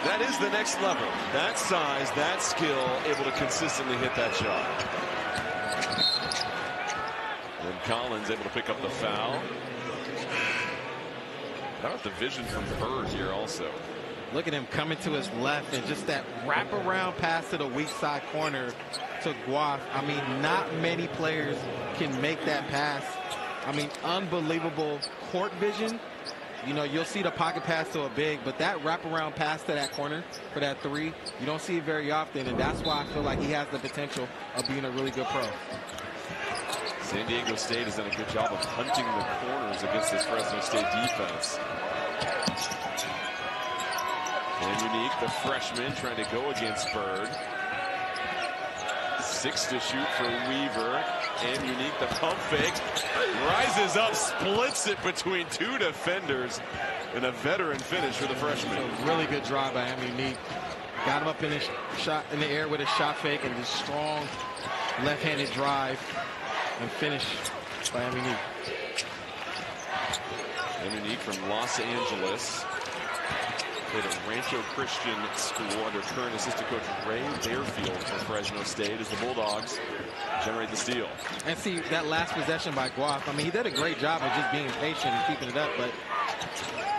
That is the next level. That size, that skill, able to consistently hit that shot. And Collins able to pick up the foul. How about the vision from Bird here also? Look at him coming to his left and just that wraparound pass to the weak side corner to Guas. I mean, not many players can make that pass. I mean, unbelievable court vision. You know, you'll see the pocket pass to a big, but that wraparound pass to that corner for that three, you don't see it very often, and that's why I feel like he has the potential of being a really good pro. San Diego State has done a good job of hunting the corners against this Fresno State defense. And Unique, the freshman, trying to go against Bird. 6 to shoot for Weaver. And Unique, the pump fake, rises up, splits it between two defenders, and a veteran finish for the freshman. A really good drive by him. Unique got him up in his shot in the air with a shot fake and this strong left-handed drive and finish by Unique. Unique from Los Angeles. Played at Rancho Christian School under current assistant coach Ray Bearfield for Fresno State as the Bulldogs generate the steal. And see that last possession by Guas. I mean, he did a great job of just being patient and keeping it up, but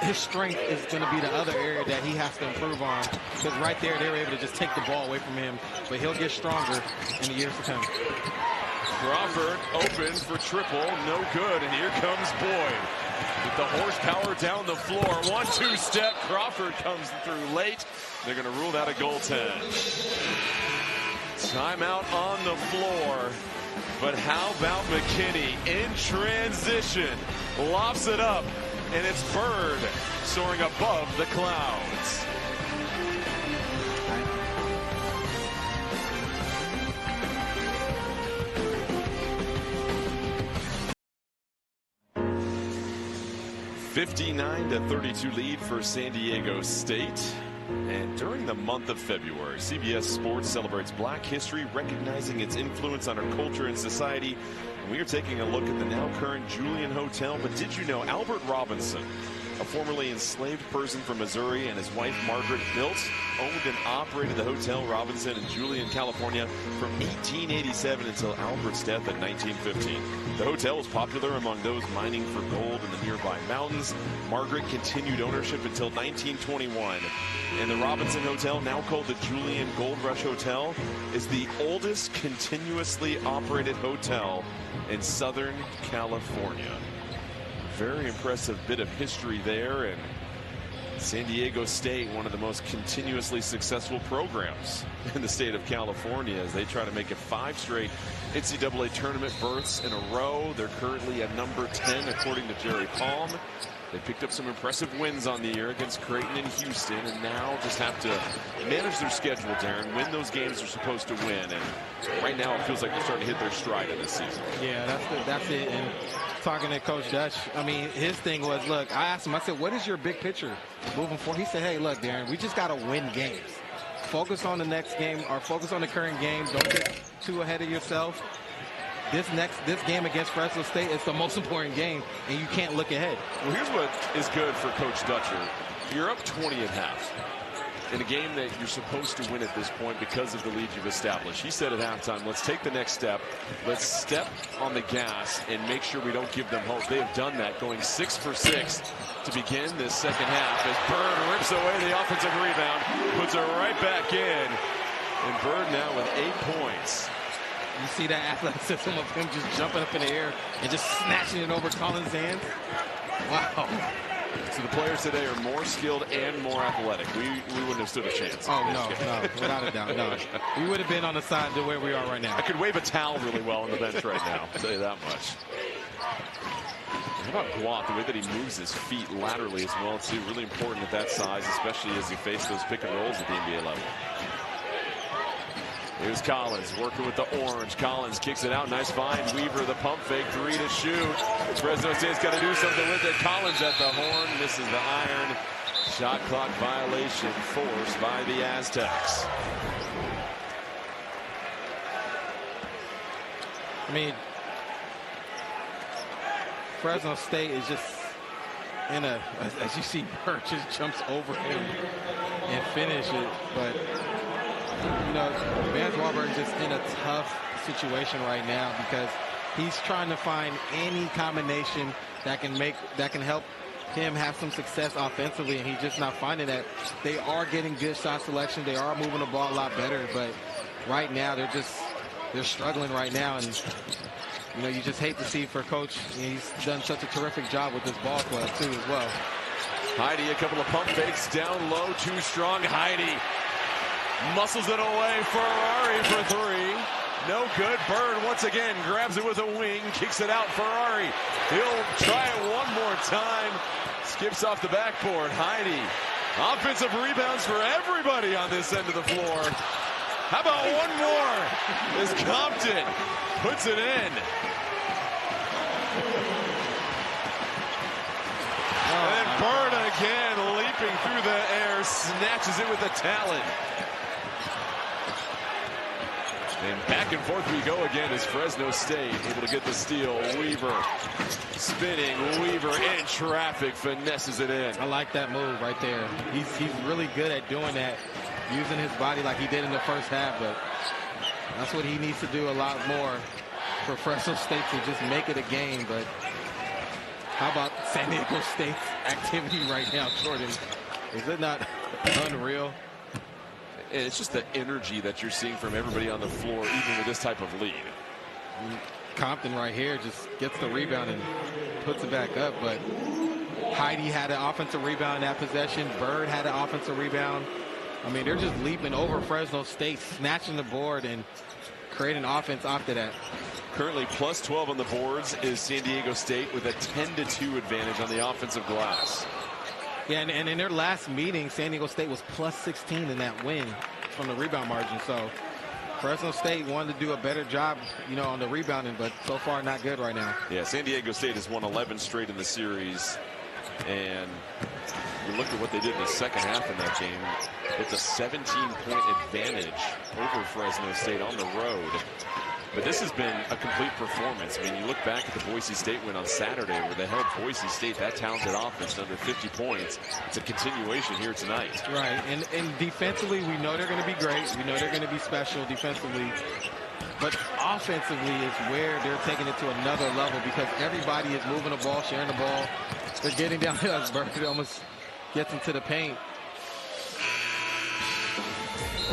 his strength is going to be the other area that he has to improve on, because right there they were able to just take the ball away from him, but he'll get stronger in the years to come. Crawford open for triple, no good, and here comes Boyd. With the horsepower down the floor, 1-2 step, Crawford comes through late. They're going to rule that a goaltend. Timeout on the floor, but how about McKinney in transition, lofts it up, and it's Bird soaring above the clouds. (59-32) lead for San Diego State. And during the month of February, CBS Sports celebrates Black history, recognizing its influence on our culture and society. And we are taking a look at the now current Julian Hotel. But did you know Albert Robinson, a formerly enslaved person from Missouri, and his wife Margaret built, owned, and operated the Hotel Robinson in Julian, California from 1887 until Albert's death in 1915. The hotel was popular among those mining for gold in the nearby mountains. Margaret continued ownership until 1921. And the Robinson Hotel, now called the Julian Gold Rush Hotel, is the oldest continuously operated hotel in Southern California. Very impressive bit of history there, and San Diego State, one of the most continuously successful programs in the state of California, as they try to make it 5 straight NCAA tournament berths in a row. They're currently at number 10 according to Jerry Palm. They picked up some impressive wins on the year against Creighton and Houston, and now just have to manage their schedule, Darren, win those games they're supposed to win. And right now it feels like they're starting to hit their stride in this season. Yeah, that's it. And talking to Coach Dutch, I mean, his thing was, look, I asked him, I said, what is your big picture moving forward? He said, hey, look, Darren, we just got to win games. Focus on the next game, or focus on the current game. Don't get too ahead of yourself. This game against Fresno State is the most important game, and you can't look ahead. Well, here's what is good for Coach Dutcher. You're up 20 at half in a game that you're supposed to win at this point because of the lead you've established. He said at halftime, let's take the next step. Let's step on the gas and make sure we don't give them hope. They have done that, going 6 for 6 to begin this second half as Bird rips away the offensive rebound, puts it right back in. And Bird now with 8 points. You see that athleticism of him just jumping up in the air and just snatching it over Collins' hands. Wow. So the players today are more skilled and more athletic. We wouldn't have stood a chance. Oh, no, without a doubt, no. We would have been on the side to where we are right now. I could wave a towel really well on the bench right now, I'll tell you that much. How about Guat, the way that he moves his feet laterally as well, too. Really important at that size, especially as he faces those pick and rolls at the NBA level. Here's Collins working with the orange. Collins kicks it out. Nice find. Weaver, the pump fake, 3 to shoot. Fresno State's got to do something with it. Collins at the horn, misses the iron. Shot clock violation forced by the Aztecs. I mean, Fresno State is just in a, as you see, Bird just jumps over him and finish it. But, you know, Vance Wahlberg is just in a tough situation right now because he's trying to find any combination that can help him have some success offensively, and he's just not finding that. They are getting good shot selection. They are moving the ball a lot better, but right now they're struggling right now, and you know, you just hate to see for Coach. He's done such a terrific job with this ball club too as well. Heidi, a couple of pump fakes down low, too strong. Heidi muscles it away. Ferrari for 3. No good. Bird once again grabs it with a wing, kicks it out. Ferrari, he'll try it one more time. Skips off the backboard. Heidi, offensive rebounds for everybody on this end of the floor. How about one more as Compton puts it in. And then Bird again leaping through the air, snatches it with the talent. And back and forth we go again as Fresno State able to get the steal. Weaver spinning. Weaver in traffic, finesses it in. I like that move right there. He's really good at doing that, using his body like he did in the first half, but that's what he needs to do a lot more for Fresno State to just make it a game. But how about San Diego State's activity right now, Jordan? Is it not unreal? And it's just the energy that you're seeing from everybody on the floor, even with this type of lead. Compton right here just gets the rebound and puts it back up, but Heidi had an offensive rebound in that possession. Bird had an offensive rebound. I mean, they're just leaping over Fresno State, snatching the board and creating offense after that. Currently plus 12 on the boards is San Diego State with a 10-2 advantage on the offensive glass. Yeah, and in their last meeting, San Diego State was plus 16 in that win from the rebound margin. So Fresno State wanted to do a better job, you know, on the rebounding, but so far not good right now. Yeah, San Diego State has won 11 straight in the series. And you look at what they did in the second half in that game. It's a 17-point advantage over Fresno State on the road. But this has been a complete performance. I mean, you look back at the Boise State win on Saturday where they held Boise State, that talented offense, under 50 points. It's a continuation here tonight. Right, and defensively, we know they're going to be great. We know they're going to be special defensively. But offensively is where they're taking it to another level because everybody is moving the ball, sharing the ball. They're getting down to Bird almost gets into the paint.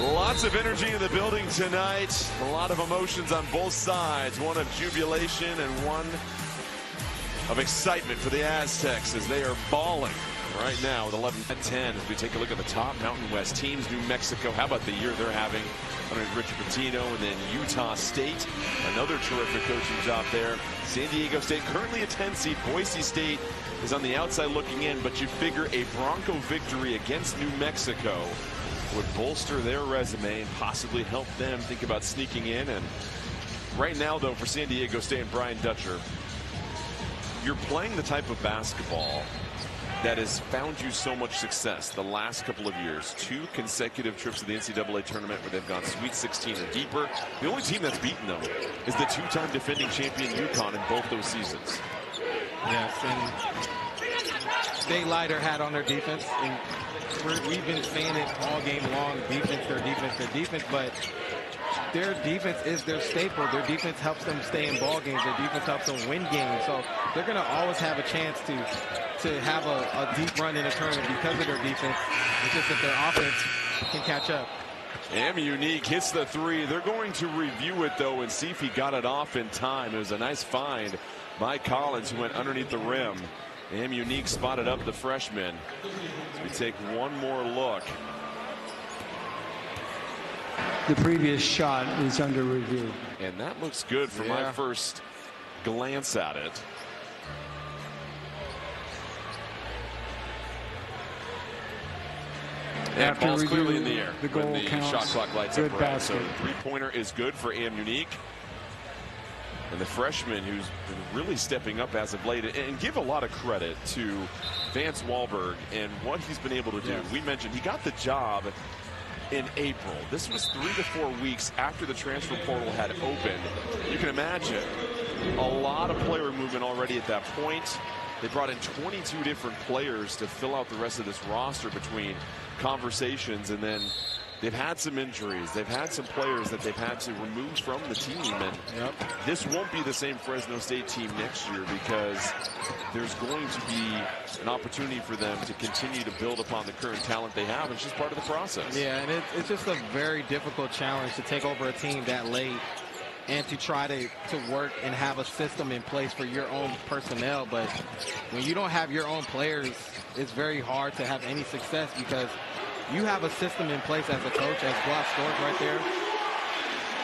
Lots of energy in the building tonight. A lot of emotions on both sides. One of jubilation and one of excitement for the Aztecs as they are balling right now with 11-10. As we take a look at the top Mountain West teams, New Mexico, how about the year they're having under Richard Pitino, and then Utah State, another terrific coaching job there. San Diego State currently a 10 seed. Boise State is on the outside looking in, but you figure a Bronco victory against New Mexico would bolster their resume and possibly help them think about sneaking in. And right now, though, for San Diego State and Brian Dutcher, you're playing the type of basketball that has found you so much success the last couple of years. 2 consecutive trips to the NCAA tournament where they've gone Sweet 16 or deeper. The only team that's beaten them is the 2-time defending champion UConn in both those seasons. Yes, and they light their hat on their defense, and we've been saying it all game long, defense, their defense, their defense, but their defense is their staple. Their defense helps them stay in ball games. Their defense helps them win games. So they're going to always have a chance to have a deep run in the tournament because of their defense. It's just that their offense can catch up. Unique hits the 3. They're going to review it, though, and see if he got it off in time. It was a nice find by Collins, who went underneath the rim. Unique spotted up the freshman. So we take one more look. The previous shot is under review. And that looks good for my first glance at it. And ball's clearly in the air the goal when the counts. shot clock lights Good up red. basket. So the three-pointer is good for Unique. And the freshman who's been really stepping up as of late, and give a lot of credit to Vance Wahlberg and what he's been able to do. Yes. We mentioned he got the job in April. This was 3 to 4 weeks after the transfer portal had opened. You can imagine a lot of player movement already at that point. They brought in 22 different players to fill out the rest of this roster between conversations, and then they've had some injuries. They've had some players that they've had to remove from the team, and this won't be the same Fresno State team next year because there's going to be an opportunity for them to continue to build upon the current talent they have. It's just part of the process. Yeah, and it's just a very difficult challenge to take over a team that late and to try to work and have a system in place for your own personnel. But when you don't have your own players, it's very hard to have any success because you have a system in place as a coach, as Gloss stores right there.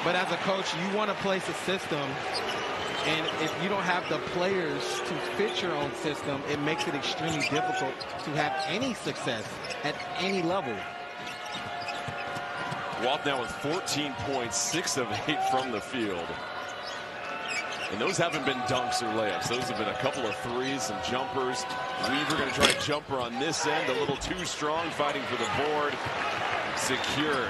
But as a coach, you want to place a system, and if you don't have the players to fit your own system, it makes it extremely difficult to have any success at any level. Walt now with 14 points, 6 of 8 from the field. And those haven't been dunks or layups. Those have been a couple of threes, some jumpers. Weaver going to try a jumper on this end. A little too strong, fighting for the board. Secured.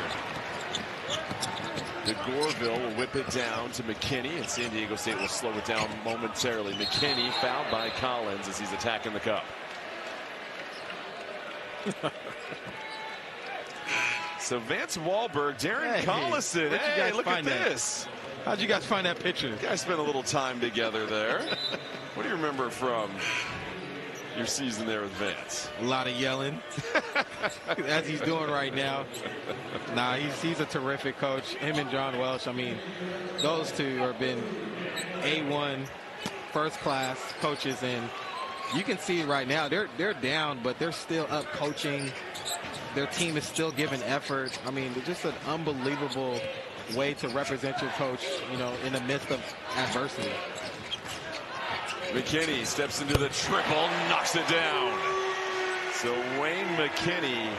DeGorville will whip it down to McKinney, and San Diego State will slow it down momentarily. McKinney fouled by Collins as he's attacking the cup. So Vance Wahlberg, Darren Collison. Hey, look at this. How'd you guys find that picture? You guys spent a little time together there. What do you remember from your season there with Vance? A lot of yelling, as he's doing right now. Nah, he's a terrific coach. Him and John Welsh, I mean, those two have been A1 first-class coaches, and you can see right now they're down, but they're still up coaching. Their team is still giving effort. I mean, just an unbelievable way to represent your coach, you know, in the midst of adversity. McKinney steps into the triple, knocks it down. So Wayne McKinney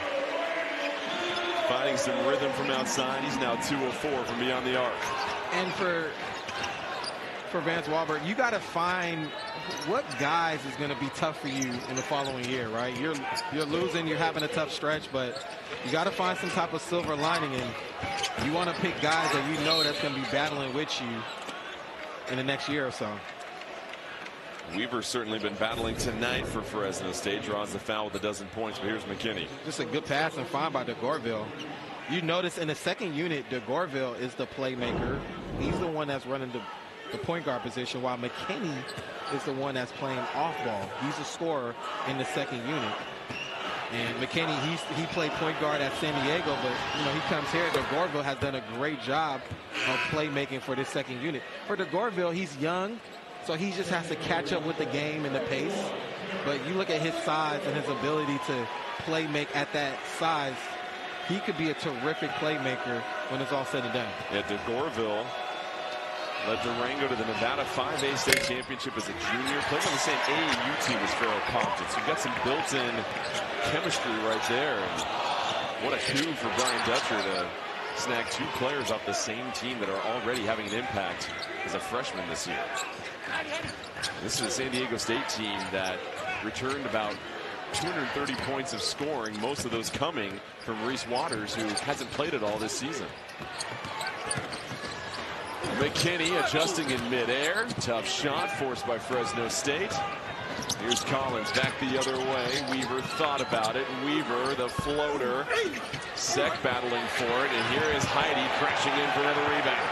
finding some rhythm from outside. He's now 2 of 4 from beyond the arc. And for Vance Wahlberg, you got to find what guys is going to be tough for you in the following year, right? You're losing, you're having a tough stretch, but you got to find some type of silver lining, and you want to pick guys that you know that's going to be battling with you in the next year or so. Weaver's certainly been battling tonight for Fresno State. Draws the foul with a dozen points, but here's McKinney. Just a good pass and find by DeGorville. You notice in the second unit, DeGorville is the playmaker. He's the one that's running the point guard position, while McKinney is the one that's playing off ball. He's a scorer in the second unit. And McKinney, he played point guard at San Diego, but you know, he comes here. DeGorville has done a great job of playmaking for this second unit. For DeGorville, he's young, so he just has to catch up with the game and the pace. But you look at his size and his ability to play make at that size, he could be a terrific playmaker when it's all said and done. Yeah, DeGorville led Durango to the Nevada 5A state championship as a junior. Played on the same AAU team as Farrell Compton. So you've got some built-in chemistry right there. And what a coup for Brian Dutcher to snag 2 players off the same team that are already having an impact as a freshman this year. This is a San Diego State team that returned about 230 points of scoring, most of those coming from Reese Waters, who hasn't played at all this season. McKinney adjusting in midair. Tough shot forced by Fresno State. Here's Collins back the other way. Weaver thought about it. Weaver, the floater. Sek battling for it. And here is Heidi crashing in for another rebound.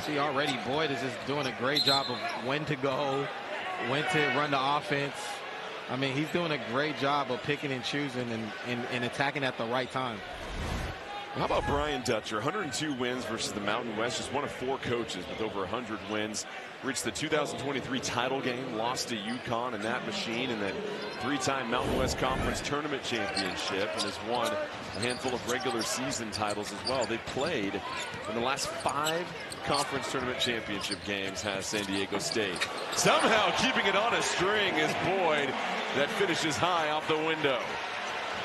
See, already Boyd is just doing a great job of when to go, when to run the offense. I mean, he's doing a great job of picking and choosing and attacking at the right time. How about Brian Dutcher? 102 wins versus the Mountain West. Just one of 4 coaches with over 100 wins. Reached the 2023 title game, lost to UConn in that machine, and then 3-time Mountain West Conference Tournament Championship, and has won a handful of regular season titles as well. They've played in the last 5 conference tournament championship games, has San Diego State. Somehow keeping it on a string is Boyd, that finishes high off the window.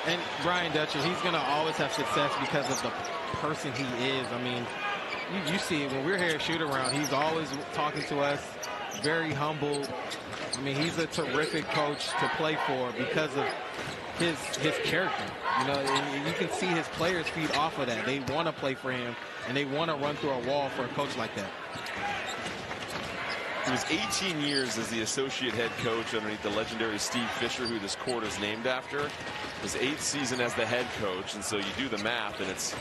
And Brian Dutcher, he's going to always have success because of the person he is. I mean, you see it when we're here at shoot around. He's always talking to us, very humble. I mean, he's a terrific coach to play for because of his character. You know, and you can see his players feed off of that. They want to play for him, and they want to run through a wall for a coach like that. He was 18 years as the associate head coach underneath the legendary Steve Fisher, who this court is named after. His 8th season as the head coach, and so you do the math, and it's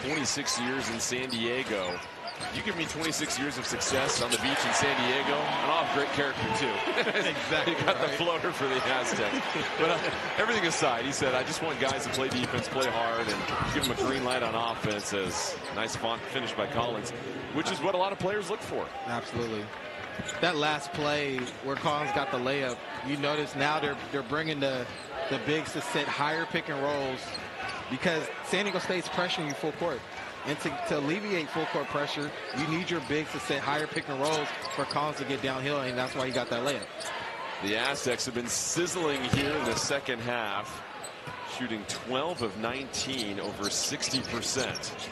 26 years in San Diego. You give me 26 years of success on the beach in San Diego, and I'll have great character too. Exactly. He got the floater for the Aztecs. But everything aside, he said, I just want guys to play defense, play hard, and give them a green light on offense. As nice finish by Collins, which is what a lot of players look for. Absolutely. That last play where Collins got the layup, you notice now they're bringing the bigs to set higher pick and rolls because San Diego State's pressuring you full court. And to alleviate full court pressure, you need your bigs to set higher pick and rolls for Collins to get downhill, and that's why he got that layup. The Aztecs have been sizzling here in the second half, shooting 12 of 19, over 60%.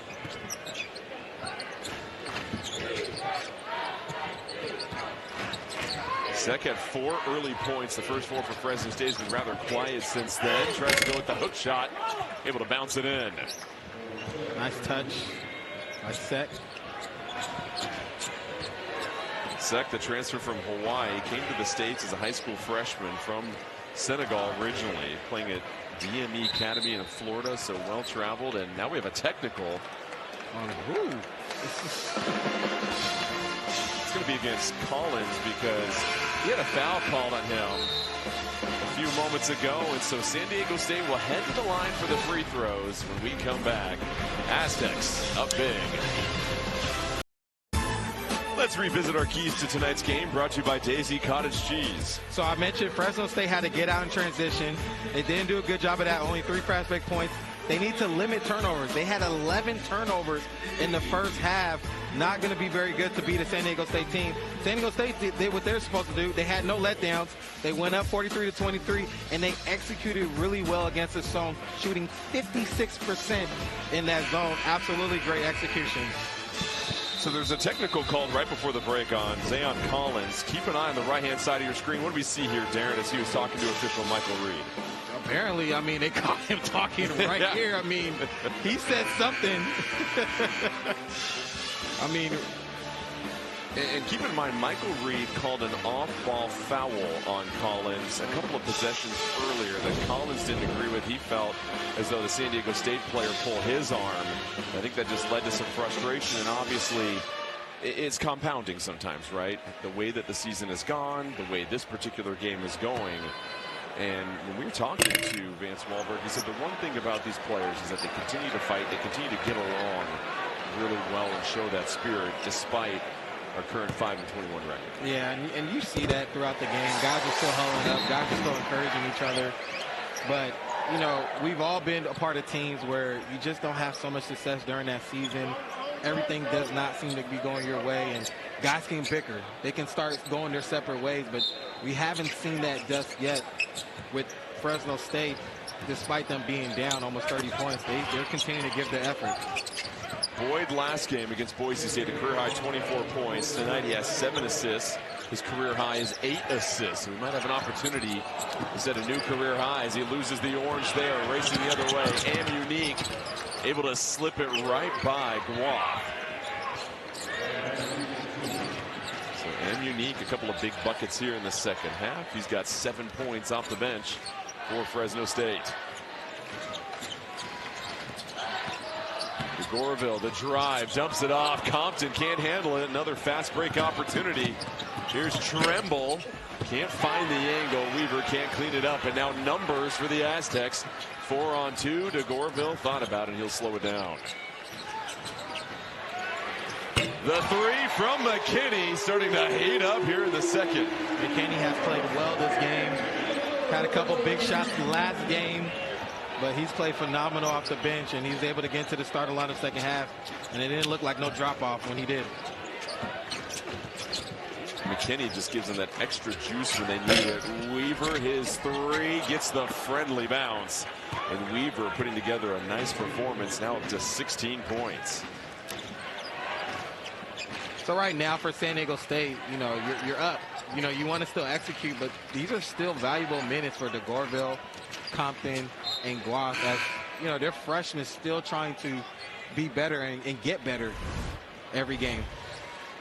Sek had 4 early points. The first 4 for Fresno State has been rather quiet since then. Tries to go with the hook shot, able to bounce it in. Nice touch by Sek. Sek, the transfer from Hawaii, came to the States as a high school freshman from Senegal originally, playing at DME Academy in Florida, so well traveled. And now we have a technical on who? It's going to be against Collins because he had a foul called on him a few moments ago, and so San Diego State will head to the line for the free throws when we come back. Aztecs up big. Let's revisit our keys to tonight's game, brought to you by Daisy Cottage Cheese. So I mentioned Fresno State had to get out in transition. They didn't do a good job of that, only 3 fast break points. They need to limit turnovers. They had 11 turnovers in the first half. Not going to be very good to beat a San Diego State team. San Diego State did what they're supposed to do. They had no letdowns. They went up 43-23, and they executed really well against the zone, shooting 56% in that zone. Absolutely great execution. So there's a technical called right before the break on Zayon Collins. Keep an eye on the right-hand side of your screen. What do we see here, Darren, as he was talking to official Michael Reed? Apparently, I mean, they caught him talking right here. I mean, he said something. I mean, and keep in mind, Michael Reed called an off-ball foul on Collins a couple of possessions earlier that Collins didn't agree with. He felt as though the San Diego State player pulled his arm. I think that just led to some frustration, and obviously it's compounding sometimes, right? The way that the season has gone, the way this particular game is going. And when we were talking to Vance Wahlberg, he said the one thing about these players is that they continue to fight, they continue to get along really well and show that spirit despite our current 5-21 record. Yeah, and you see that throughout the game. Guys are still huddling up, guys are still encouraging each other. But, you know, we've all been a part of teams where you just don't have so much success during that season. Everything does not seem to be going your way, and guys can bicker. They can start going their separate ways, but we haven't seen that just yet with Fresno State. Despite them being down almost 30 points, they're continuing to give their effort. Boyd last game against Boise State, a career high 24 points. Tonight he has 7 assists. His career high is 8 assists. So we might have an opportunity to set a new career high as he loses the orange there, racing the other way. And Unique able to slip it right by Guaf. So M. Unique, a couple of big buckets here in the second half. He's got 7 points off the bench for Fresno State. Goroville, the drive, dumps it off. Compton can't handle it. Another fast break opportunity. Here's Tremble. Can't find the angle. Weaver can't clean it up. And now numbers for the Aztecs. 4-on-2. DeGorville thought about it. He'll slow it down. The three from McKinney starting to heat up here in the second. McKinney has played well this game. Had a couple big shots last game, but he's played phenomenal off the bench, and he's able to get into the starting line of the second half, and it didn't look like no drop-off when he did. McKinney just gives them that extra juice when they need it. Weaver, his three, gets the friendly bounce. And Weaver putting together a nice performance, now up to 16 points. So right now for San Diego State, you know, you're up. You know, you want to still execute, but these are still valuable minutes for DeGorville, Compton, and Guas. As you know, their freshmen still trying to be better and get better every game.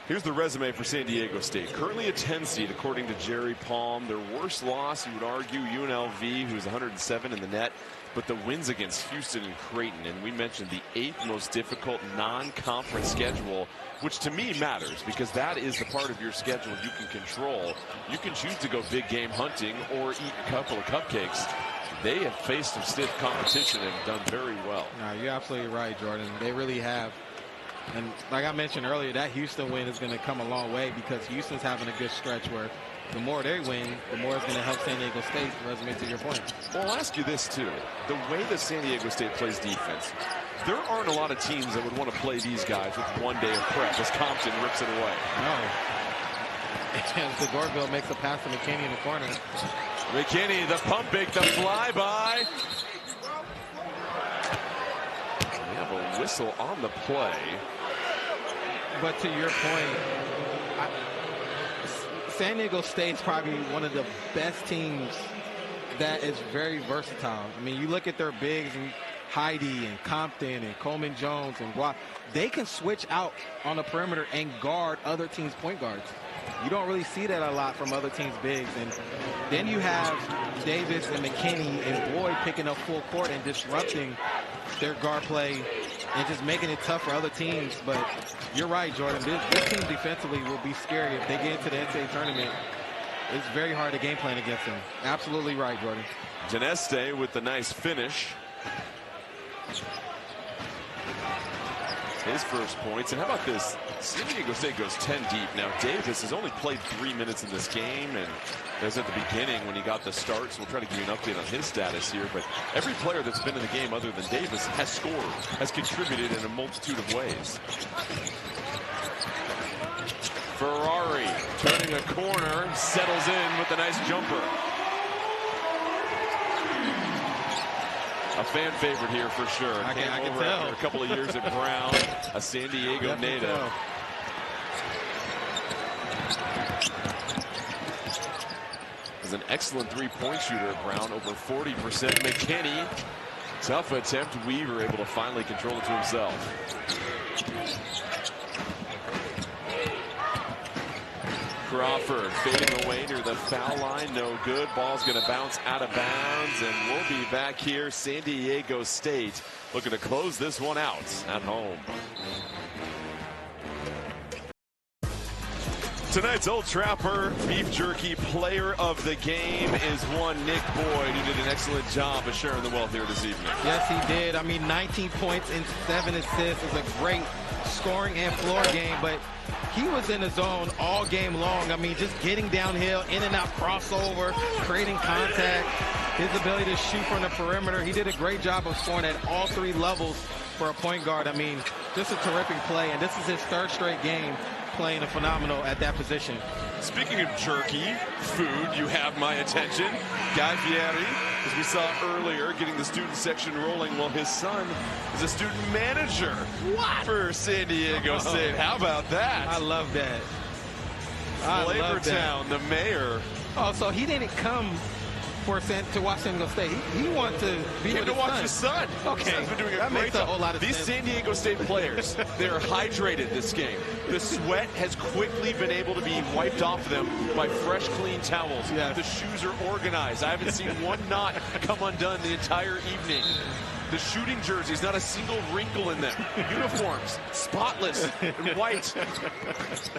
Here's the resume for San Diego State. Currently a 10 seed, according to Jerry Palm. Their worst loss, you would argue, UNLV, who's 107 in the net. But the wins against Houston and Creighton, and we mentioned the 8th most difficult non-conference schedule, which to me matters because that is the part of your schedule you can control. You can choose to go big game hunting or eat a couple of cupcakes. They have faced some stiff competition and done very well. No, you're absolutely right, Jordan. They really have. And like I mentioned earlier, that Houston win is going to come a long way because Houston's having a good stretch where the more they win, the more it's going to help San Diego State, resume to your point. Well, I'll ask you this, too. The way that San Diego State plays defense, there aren't a lot of teams that would want to play these guys with one day of prep as Compton rips it away. No. And DeGorville makes a pass to McKinney in the corner. McKinney, the pump fake, the flyby. We have a whistle on the play. But to your point, San Diego State's probably one of the best teams that is very versatile. I mean, you look at their bigs and Heidi and Compton and Coleman Jones and Guap. They can switch out on the perimeter and guard other teams' point guards. You don't really see that a lot from other teams' bigs. And then you have Davis and McKinney and Boyd picking up full court and disrupting their guard play and just making it tough for other teams. But you're right, Jordan. This team defensively will be scary if they get into the NCAA tournament. It's very hard to game plan against them. Absolutely right, Jordan. Geneste with the nice finish. His first points. And how about this? San Diego State goes 10 deep. Now, Davis has only played 3 minutes in this game, and that was at the beginning when he got the start, so we'll try to give you an update on his status here. But every player that's been in the game other than Davis has scored, has contributed in a multitude of ways. Ferrari turning a corner, settles in with a nice jumper. A fan favorite here for sure. I can over tell. After a couple of years at Brown, a San Diego native. Is an excellent three-point shooter at Brown, over 40%. McKinney, tough attempt. Weaver able to finally control it to himself. Crawford fading away near the foul line, no good. Ball's going to bounce out of bounds, and we'll be back here. San Diego State looking to close this one out at home. Tonight's Old Trapper Beef Jerky Player of the Game is one Nick Boyd, who did an excellent job of sharing the wealth here this evening. Yes, he did. I mean, 19 points and 7 assists is a great scoring and floor game, but he was in the zone all game long. I mean, just getting downhill, in and out crossover, creating contact, his ability to shoot from the perimeter. He did a great job of scoring at all 3 levels for a point guard. I mean, just a terrific play, and this is his 3rd straight game playing a phenomenal at that position. Speaking of jerky, food, you have my attention. Guy Fieri, as we saw earlier, getting the student section rolling. Well, his son is a student manager for San Diego State. How about that? I love that. Flavortown, the mayor. Oh, so he didn't come to watch San Diego State. He wanted to be Came with to his watch son. his son. Okay, His son's been doing a that great makes a job. whole lot of These sense. San Diego State players, they're hydrated this game. The sweat has quickly been able to be wiped off them by fresh, clean towels. Yes. The shoes are organized. I haven't seen one knot come undone the entire evening. The shooting jerseys, not a single wrinkle in them. Uniforms, spotless and white.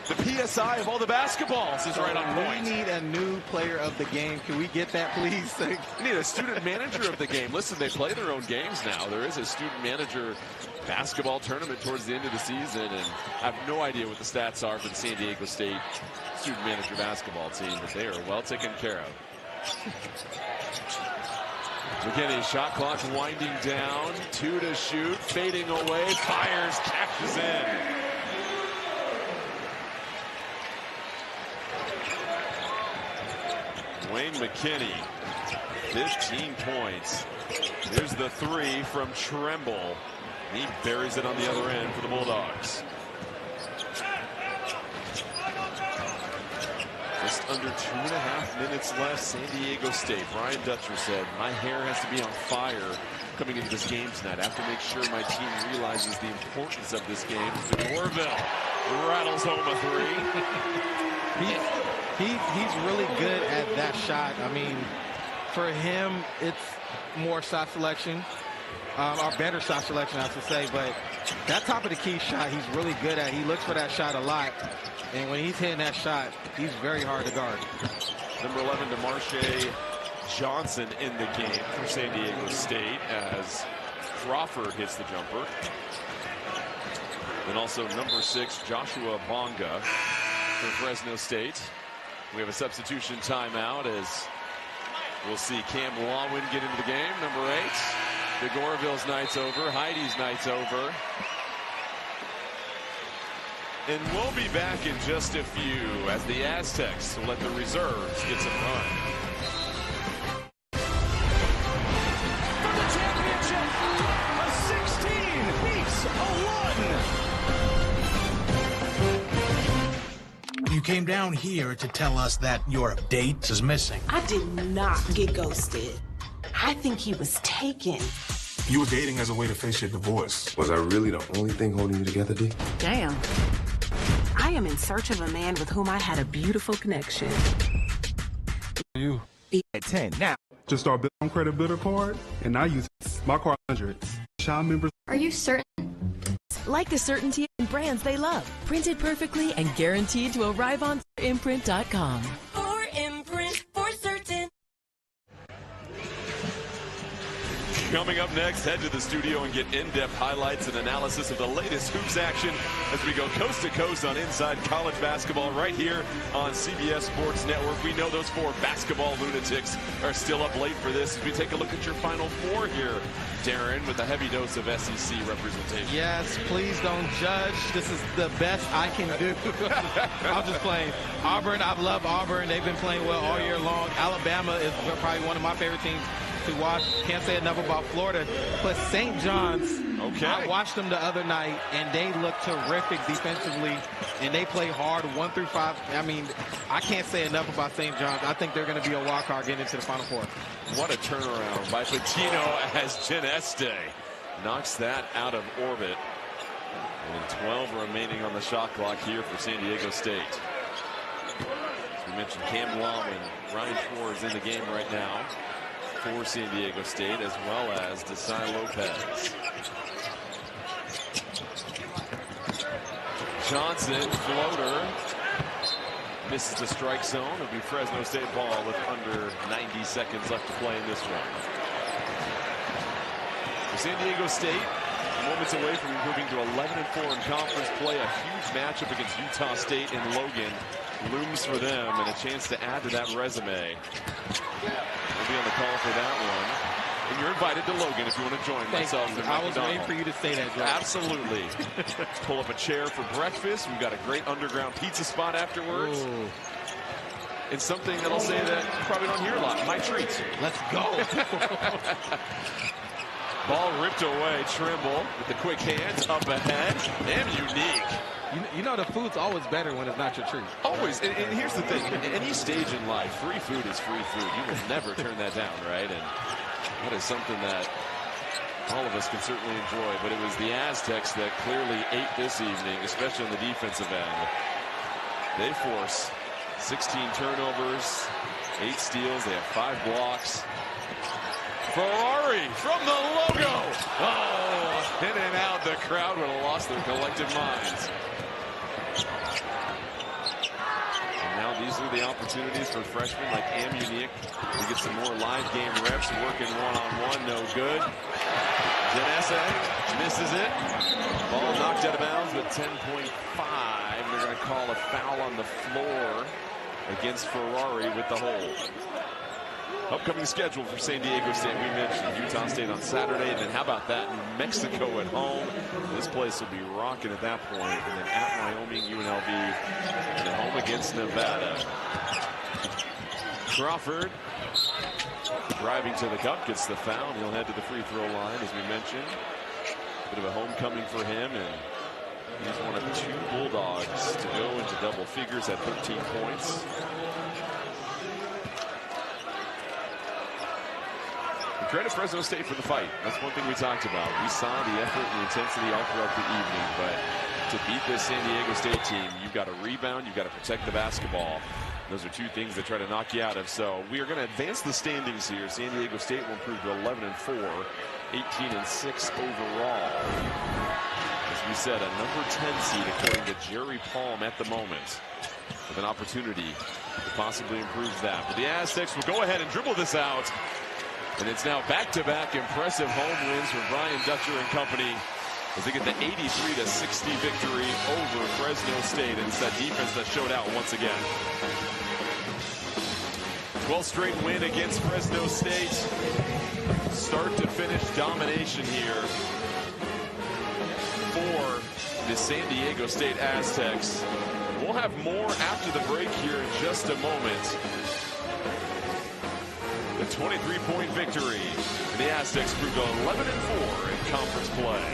The PSI of all the basketballs is right on point. We need a new player of the game. Can we get that, please? We need a student manager of the game. Listen, they play their own games now. There is a student manager basketball tournament towards the end of the season, and I have no idea what the stats are for the San Diego State student manager basketball team, but they are well taken care of. McKinney, shot clock winding down, 2 to shoot, fading away, fires, cashes in. Wayne McKinney, 15 points. Here's the 3 from Tremble. He buries it on the other end for the Bulldogs. Just under 2.5 minutes left. San Diego State. Brian Dutcher said, my hair has to be on fire coming into this game tonight. I have to make sure my team realizes the importance of this game. DeGorville rattles home a 3. He's really good at that shot. I mean, for him, it's more shot selection, or better shot selection, I should say. But that top of the key shot, he's really good at. He looks for that shot a lot. And when he's hitting that shot, he's very hard to guard. Number 11, DeMarshe Johnson in the game for San Diego State as Crawford hits the jumper. And also number 6, Joshua Bonga for Fresno State. We have a substitution timeout as we'll see Cam Lawin get into the game. Number 8, DeGorville's night's over. Heidi's night's over. And we'll be back in just a few as the Aztecs will let the reserves get some run. For the championship, a 16 beats a 1. You came down here to tell us that your date is missing. I did not get ghosted. I think he was taken. You were dating as a way to face your divorce. Was I really the only thing holding you together, D? Damn. I am in search of a man with whom I had a beautiful connection. You at 10 now. just start building on credit builder card, and I use my card 100. Shop members. Are you certain? Like the certainty in brands they love. Printed perfectly and guaranteed to arrive on imprint.com. For imprint, for certain. Coming up next, head to the studio and get in-depth highlights and analysis of the latest hoops action as we go coast to coast on Inside College Basketball right here on CBS Sports Network. We know those 4 basketball lunatics are still up late for this as we take a look at your Final 4 here, Darren, with a heavy dose of SEC representation. Yes, please don't judge. This is the best I can do. I'm just playing. Auburn, I love Auburn. They've been playing well all year long. Alabama is probably one of my favorite teams to watch. Can't say enough about Florida. But St. John's, okay. I watched them the other night, and they look terrific defensively, and they play hard 1 through 5. I mean, I can't say enough about St. John's. I think they're going to be a wild card getting into the Final Four. What a turnaround by Patino as Geneste knocks that out of orbit. And 12 remaining on the shot clock here for San Diego State. As we mentioned, Cam Lawin, Ryan Schwartz in the game right now for San Diego State, as well as Desai Lopez. Johnson, floater, misses the strike zone. It'll be Fresno State ball with under 90 seconds left to play in this one. For San Diego State, moments away from improving to 11-4 in conference play. A huge matchup against Utah State in Logan looms for them, and a chance to add to that resume. We'll be on the call for that one. And you're invited to Logan if you want to join myself. I was waiting for you to say that, Joe. Absolutely. Pull up a chair for breakfast. We've got a great underground pizza spot afterwards. Ooh. It's something that I'll say that you probably don't hear a lot. My treat. Let's go. Ball ripped away. Trimble with the quick hands up ahead. Damn unique. You know the food's always better when it's not your treat. Always. And here's the thing. At any stage in life, free food is free food. You will never turn that down, right? And that is something that all of us can certainly enjoy. But it was the Aztecs that clearly ate this evening, especially on the defensive end. They force 16 turnovers, 8 steals. They have 5 blocks. Ferrari from the logo. Oh, in and out. The crowd would have lost their collective minds. And now these are the opportunities for freshmen like Amuniak to get some more live game reps, working one-on-one. No good. Janessa misses it. Ball knocked out of bounds with 10.5. They're going to call a foul on the floor against Ferrari with the hold. Upcoming schedule for San Diego State. We mentioned Utah State on Saturday. And then how about that? New Mexico at home. This place will be rocking at that point. And then at Wyoming, UNLV, and at home against Nevada. Crawford driving to the cup, gets the foul. He'll head to the free throw line, as we mentioned. Bit of a homecoming for him, and he's one of 2 Bulldogs to go into double figures at 13 points. And credit Fresno State for the fight. That's one thing we talked about. We saw the effort and the intensity all throughout the evening, but to beat this San Diego State team, you've got to rebound, you've got to protect the basketball. Those are 2 things that try to knock you out of. So we are going to advance the standings here. San Diego State will improve to 11-4, 18-6 overall. As we said, a number 10 seed according to Jerry Palm at the moment, with an opportunity to possibly improve that. But the Aztecs will go ahead and dribble this out. And it's now back-to-back impressive home wins for Brian Dutcher and company as they get the 83-60 victory over Fresno State. And it's that defense that showed out once again. 12th straight win against Fresno State. Start to finish domination here for the San Diego State Aztecs. We'll have more after the break here in just a moment. The 23-point victory. The Aztecs proved 11-4 in conference play.